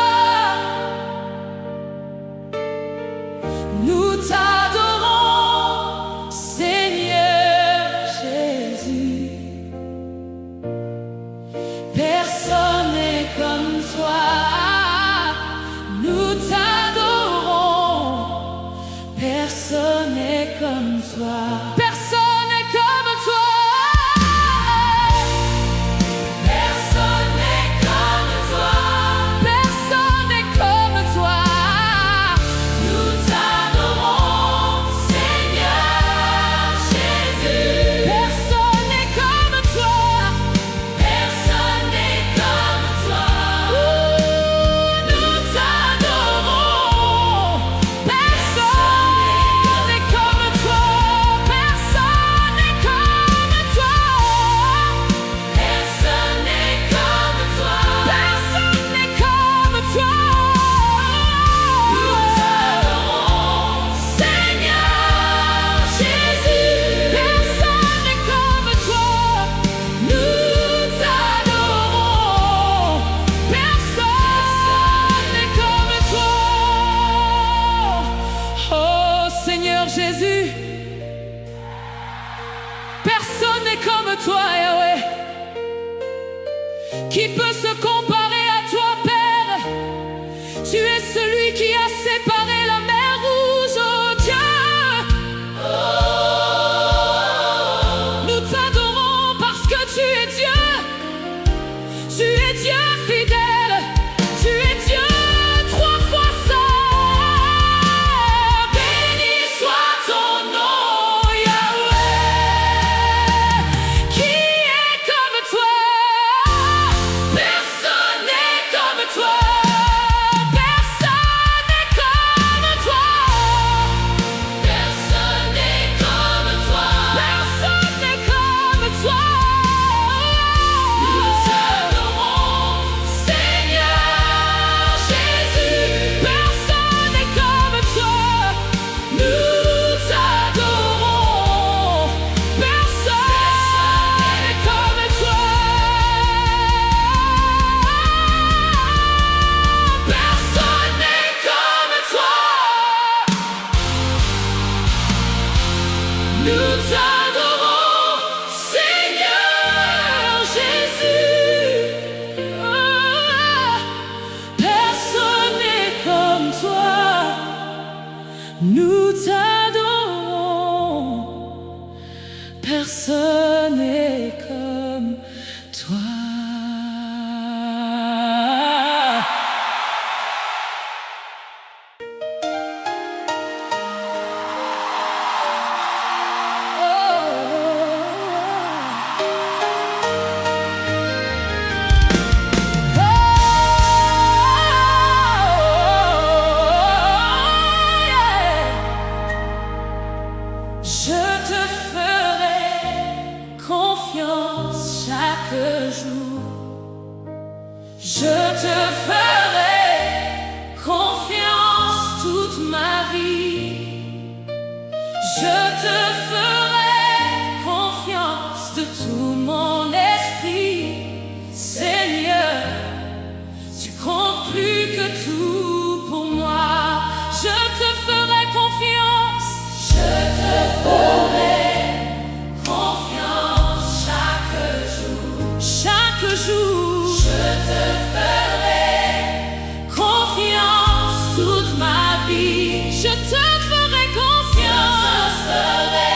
Nous t'adorons, Seigneur Jésus. Personne n'est comme toi. n'est comme toi, Yahweh. Qui peut se comparer à toi, Père? Tu es celui qui a séparé la mer rouge, oh Dieu. Nous t'adorons parce que tu es Dieu. Tu es Dieu fidèle. Tu es Dieu trois fois saint. Béni soit ton nom, Yahweh. Qui est comme toi? Personne n'est comme toi. Personne n'est comme toi. Personne n'est comme toi. Personne n'est comme toi. Nous t'adorons, Seigneur Jésus. Personne n'est comme toi. Nous t'adorons. Personne n'est comme toi. Personne n'est comme toi. Nous t'adorons, Seigneur Jésus. Personne n'est comme toi. Nous t'adorons. Personne n'est comme toi. Je te ferai confiance chaque jour. Je te ferai confiance toute ma vie. Je te ferai confiance de tout mon esprit. Seigneur, tu comptes plus que tout pour moi. Je te ferai confiance. Je te ferai confiance chaque jour. Chaque jour. Je te ferai confiance toute ma vie. Je te ferai confiance. Je te ferai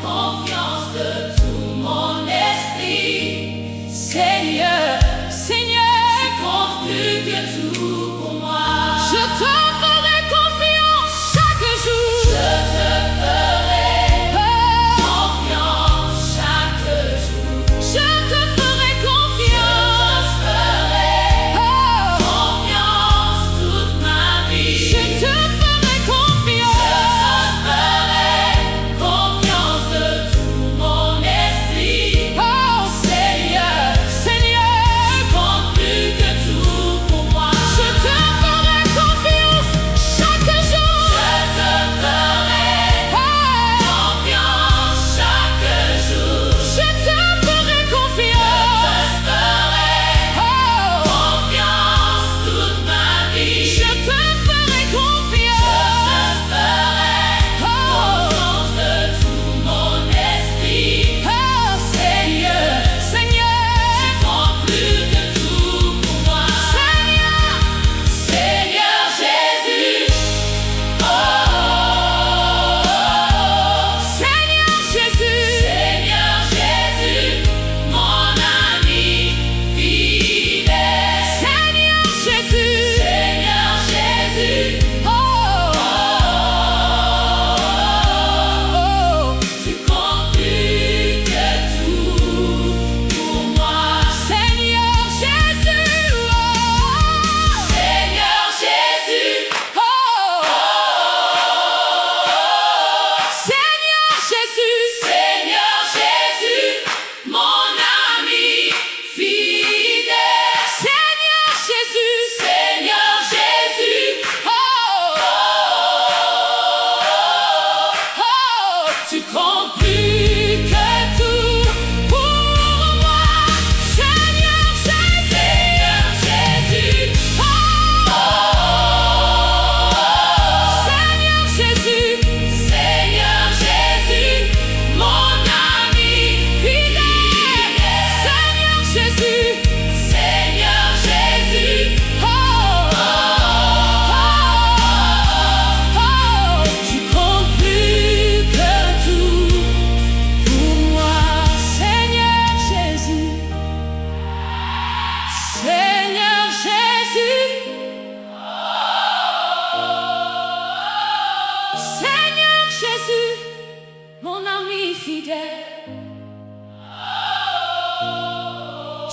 confiance de tout mon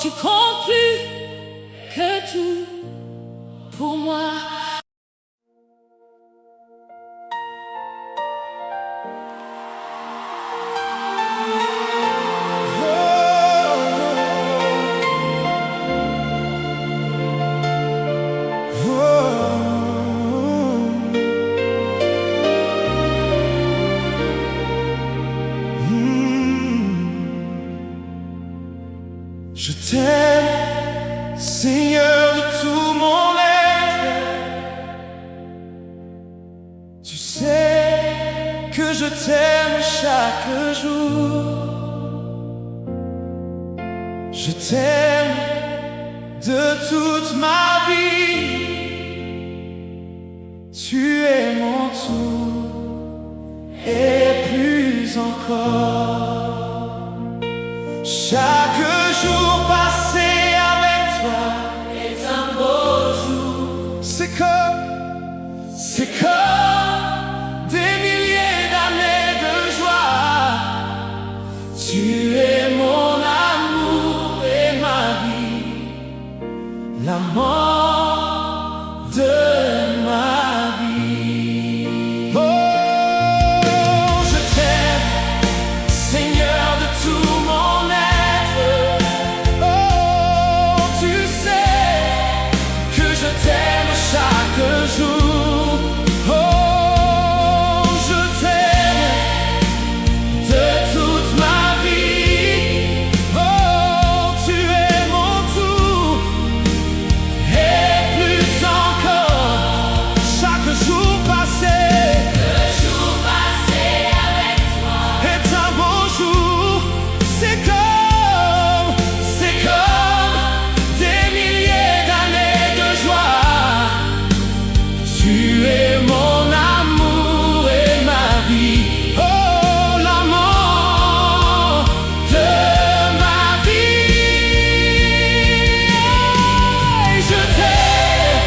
tu comptes plus que tout pour moi. Je t'aime, Seigneur de tout mon être. Tu sais que je t'aime chaque jour. Je t'aime de toute ma vie. Tu es mon tout et plus encore. Chaque jour passé avec toi est un beau jour. C'est comme des milliers d'années de joie. Tu es mon amour et ma vie, l'amant de ma vie. Oh, je t'aime, Seigneur de tout mon être. Oh, tu sais que je t'aime chaque jour. Oh, je t'aime de toute ma vie. Oh, tu es mon tout et plus encore. Chaque jour passé avec toi est un beau jour. C'est comme des milliers d'années de joie. Tu es mon amour et ma vie. Oh, l'amant de ma vie. Je t'aime,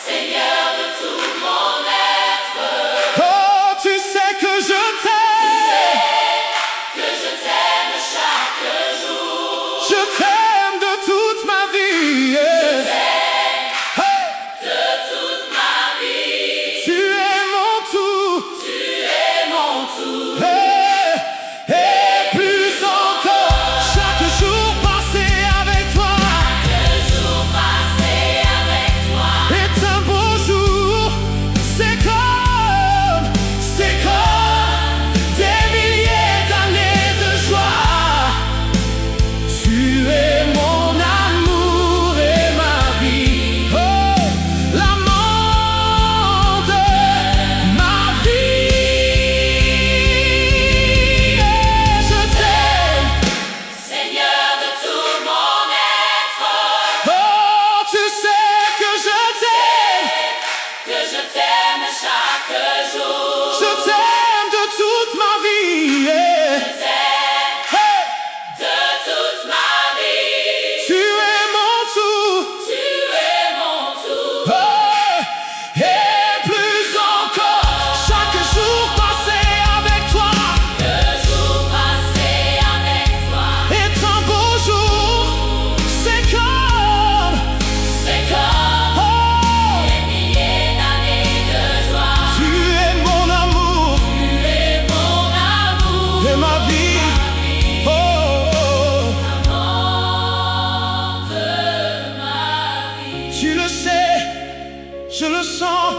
Seigneur de tout mon être. Oh, tu sais que je t'aime. Je t'aime chaque jour. Je t'aime de toute ma vie. Hey. De toute ma vie. Tu es mon tout. Tu es mon tout. Hey. Et plus encore. Chaque jour passé avec toi. Chaque jour passé avec toi est un beau jour. C'est comme des milliers d'années de joie. Tu es mon amour et ma vie. Oh, l'amant de ma vie. Je t'aime, Seigneur de tout mon être. Oh, tu sais que je t'aime chaque jour. Je t'aime de toute ma vie. Hey. De toute ma vie. Tu es mon tout. Tu es mon tout. Oh, et plus encore. Chaque jour passé avec toi. Le jour passé avec toi est un beau jour. C'est comme des milliers d'années de joie. Tu es mon amour. Tu es mon amour et ma vie. Oh, l'amant de ma vie. Tu le sais, je le sens.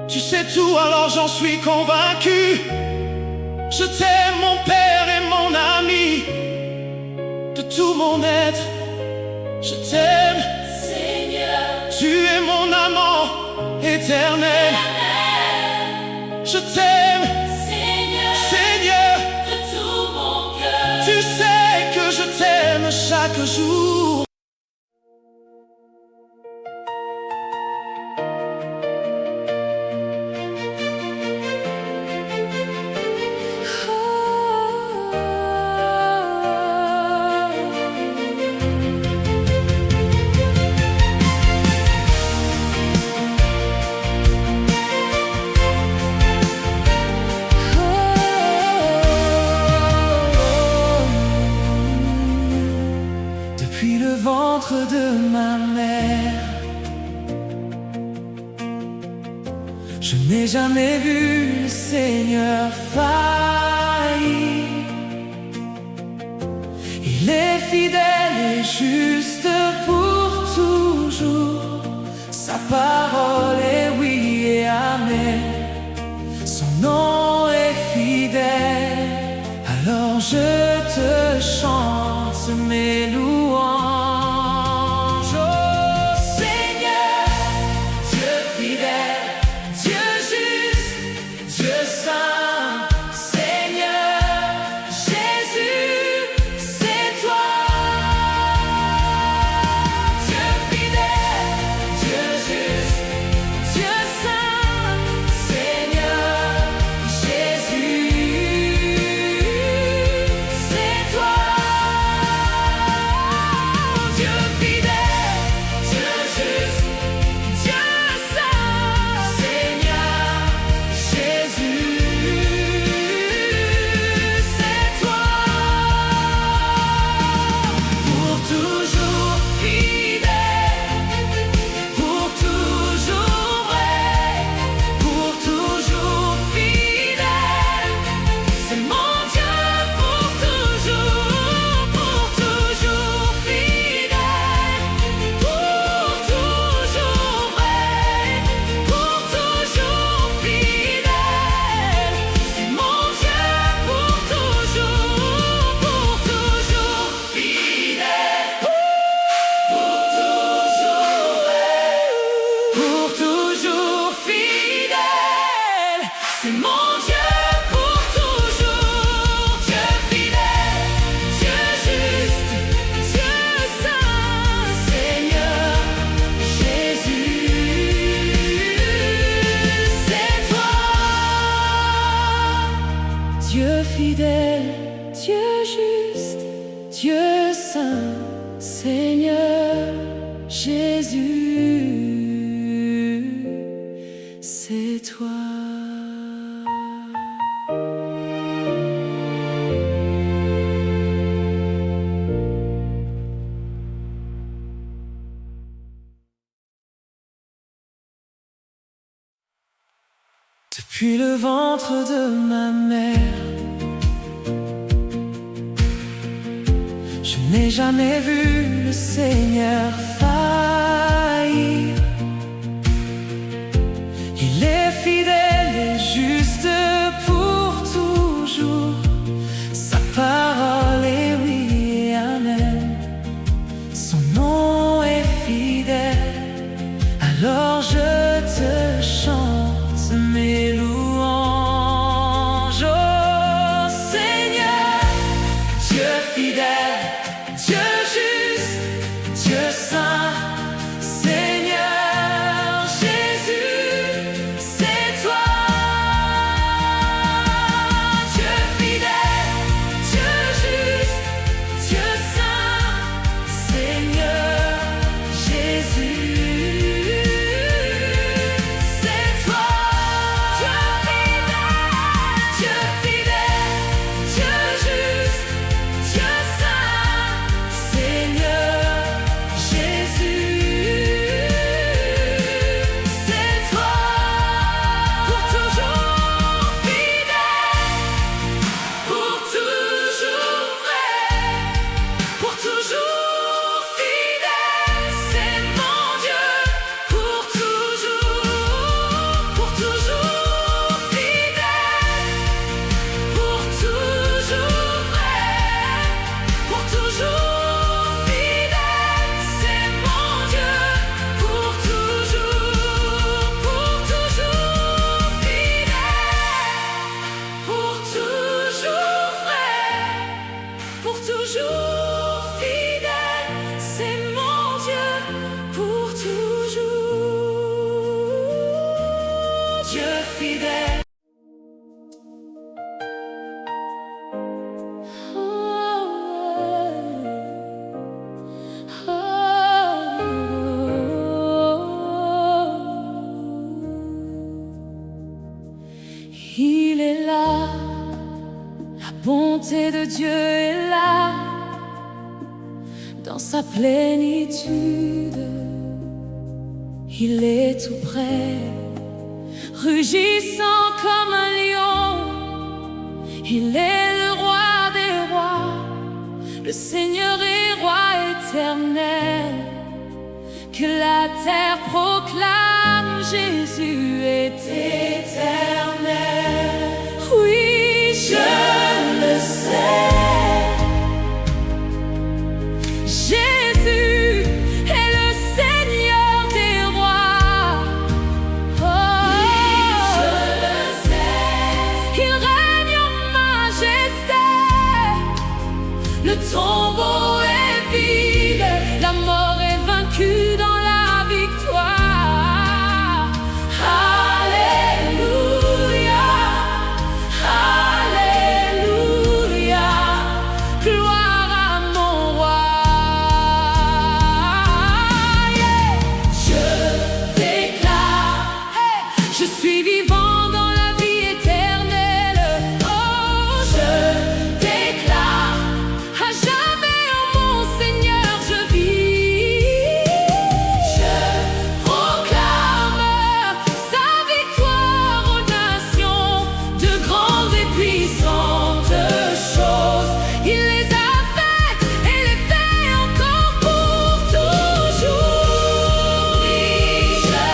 Tu sais tout, alors j'en suis convaincu. Je t'aime, mon Père et mon ami. De tout mon être, je t'aime, Seigneur. Tu es mon amant éternel. Je t'aime, Seigneur, de tout mon cœur. Tu sais que je t'aime chaque jour. ventre de ma mère. Je n'ai jamais vu le Seigneur faillir. Il est fidèle et juste pour toujours. Sa parole est oui et amen. Son nom est fidèle. Alors je te chante mes louanges. Oh Seigneur, Dieu fidèle, Dieu juste, Dieu saint, Seigneur Jésus, c'est toi. Dieu fidèle, Dieu juste, Dieu saint, Seigneur Jésus, c'est toi. Dieu fidèle, Dieu juste, Dieu saint, Seigneur Jésus, c'est toi. Pour toujours fidèle, pour toujours vrai, pour toujours fidèle, c'est mon Dieu. Pour toujours fidèle, pour toujours vrai, pour toujours fidèle, c'est mon Dieu. Pour toujours fidèle, pour toujours vrai, pour toujours fidèle, c'est mon Dieu. Pour toujours, Dieu fidèle, Dieu juste, Dieu saint, Seigneur Jésus, c'est toi. Dieu fidèle, Dieu juste, Dieu saint, Seigneur Jésus, c'est toi. Depuis le ventre de ma mère, je n'ai jamais vu le Seigneur faillir. Il est fidèle et juste pour toujours. Sa parole est oui et amen. Son nom est fidèle. Alors je te chante mes louanges. Oh Seigneur, Dieu fidèle, Dieu juste, Dieu saint, Seigneur Jésus, c'est toi. Dieu fidèle, Dieu juste, Dieu saint, Seigneur Jésus, c'est toi. Dieu fidèle, Dieu juste, Dieu saint, Seigneur Jésus, c'est toi. Pour toujours fidèle, pour toujours vrai, pour toujours fidèle, c'est mon Dieu. Pour toujours fidèle, pour toujours vrai, pour toujours fidèle, c'est mon Dieu. Pour toujours fidèle, pour toujours vrai, pour toujours fidèle, c'est mon Dieu. Pour toujours, Dieu fidèle. Il est là, la bonté de Dieu est là, dans sa plénitude. Il est tout près, rugissant comme un lion. Il est le roi des rois, le Seigneur et roi éternel. Que la terre proclame, Jésus est éternel. Oui, je le sais. Jésus est le Seigneur des rois. Oh, oui, je le sais. Il règne en majesté. Le tombeau est vide, la mort est vaincue dans la victoire. Alléluia, Alléluia, gloire à mon roi. Yeah. Je déclare, hey, je suis vivant dans la vie éternelle. Oh, je déclare, à jamais en mon Seigneur je vis. Je proclame sa victoire aux nations, de grandes et puissantes choses. Il les a faites et les fait encore pour toujours. Oui, je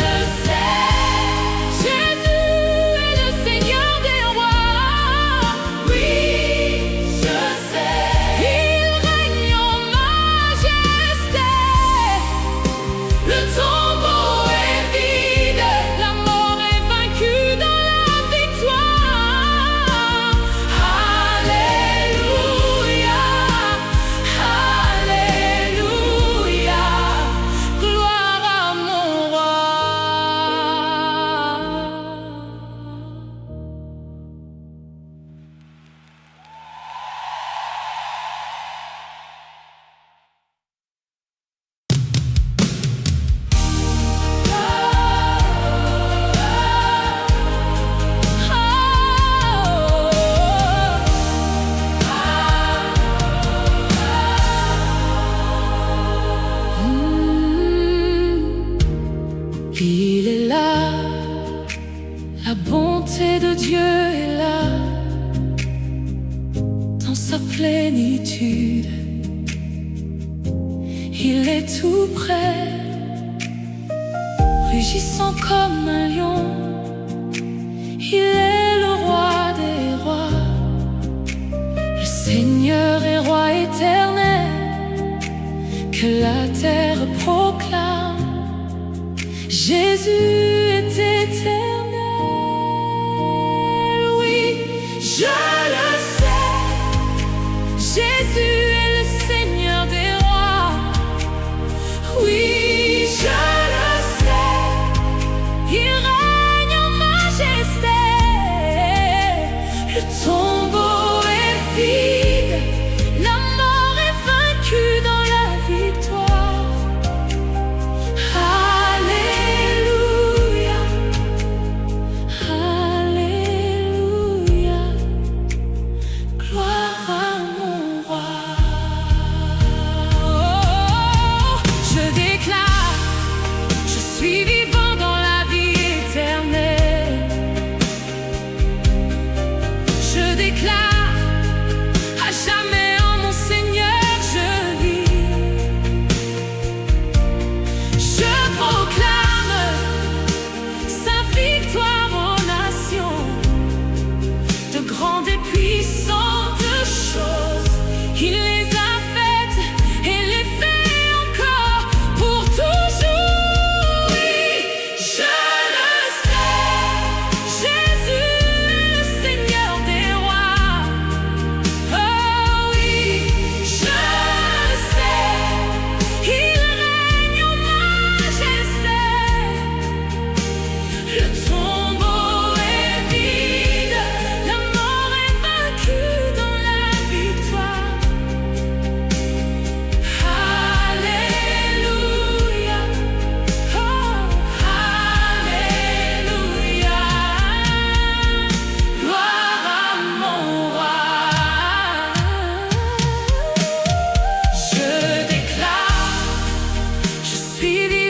le sais. Jésus est le Seigneur des rois. Oui, je sais. Il règne en majesté. Le tombeau est vide, la mort est vaincue dans la victoire. Alléluia, Alléluia, gloire à mon roi. Il est là, la bonté de Dieu est là, dans sa plénitude. Il est tout près, rugissant comme un lion. Il est le roi des rois, le Seigneur et roi éternel. Que la terre proclame, Jésus est éternel. Oui, je le sais. Jésus est le Seigneur des rois. Oui, je le sais. Il règne en majesté. Le tombeau est vide, la mort est vaincue dans la victoire. Alléluia, Alléluia, gloire à mon roi. Oh, je déclare, je suis vivant dans la vie éternelle. Je déclare, à jamais en mon suivi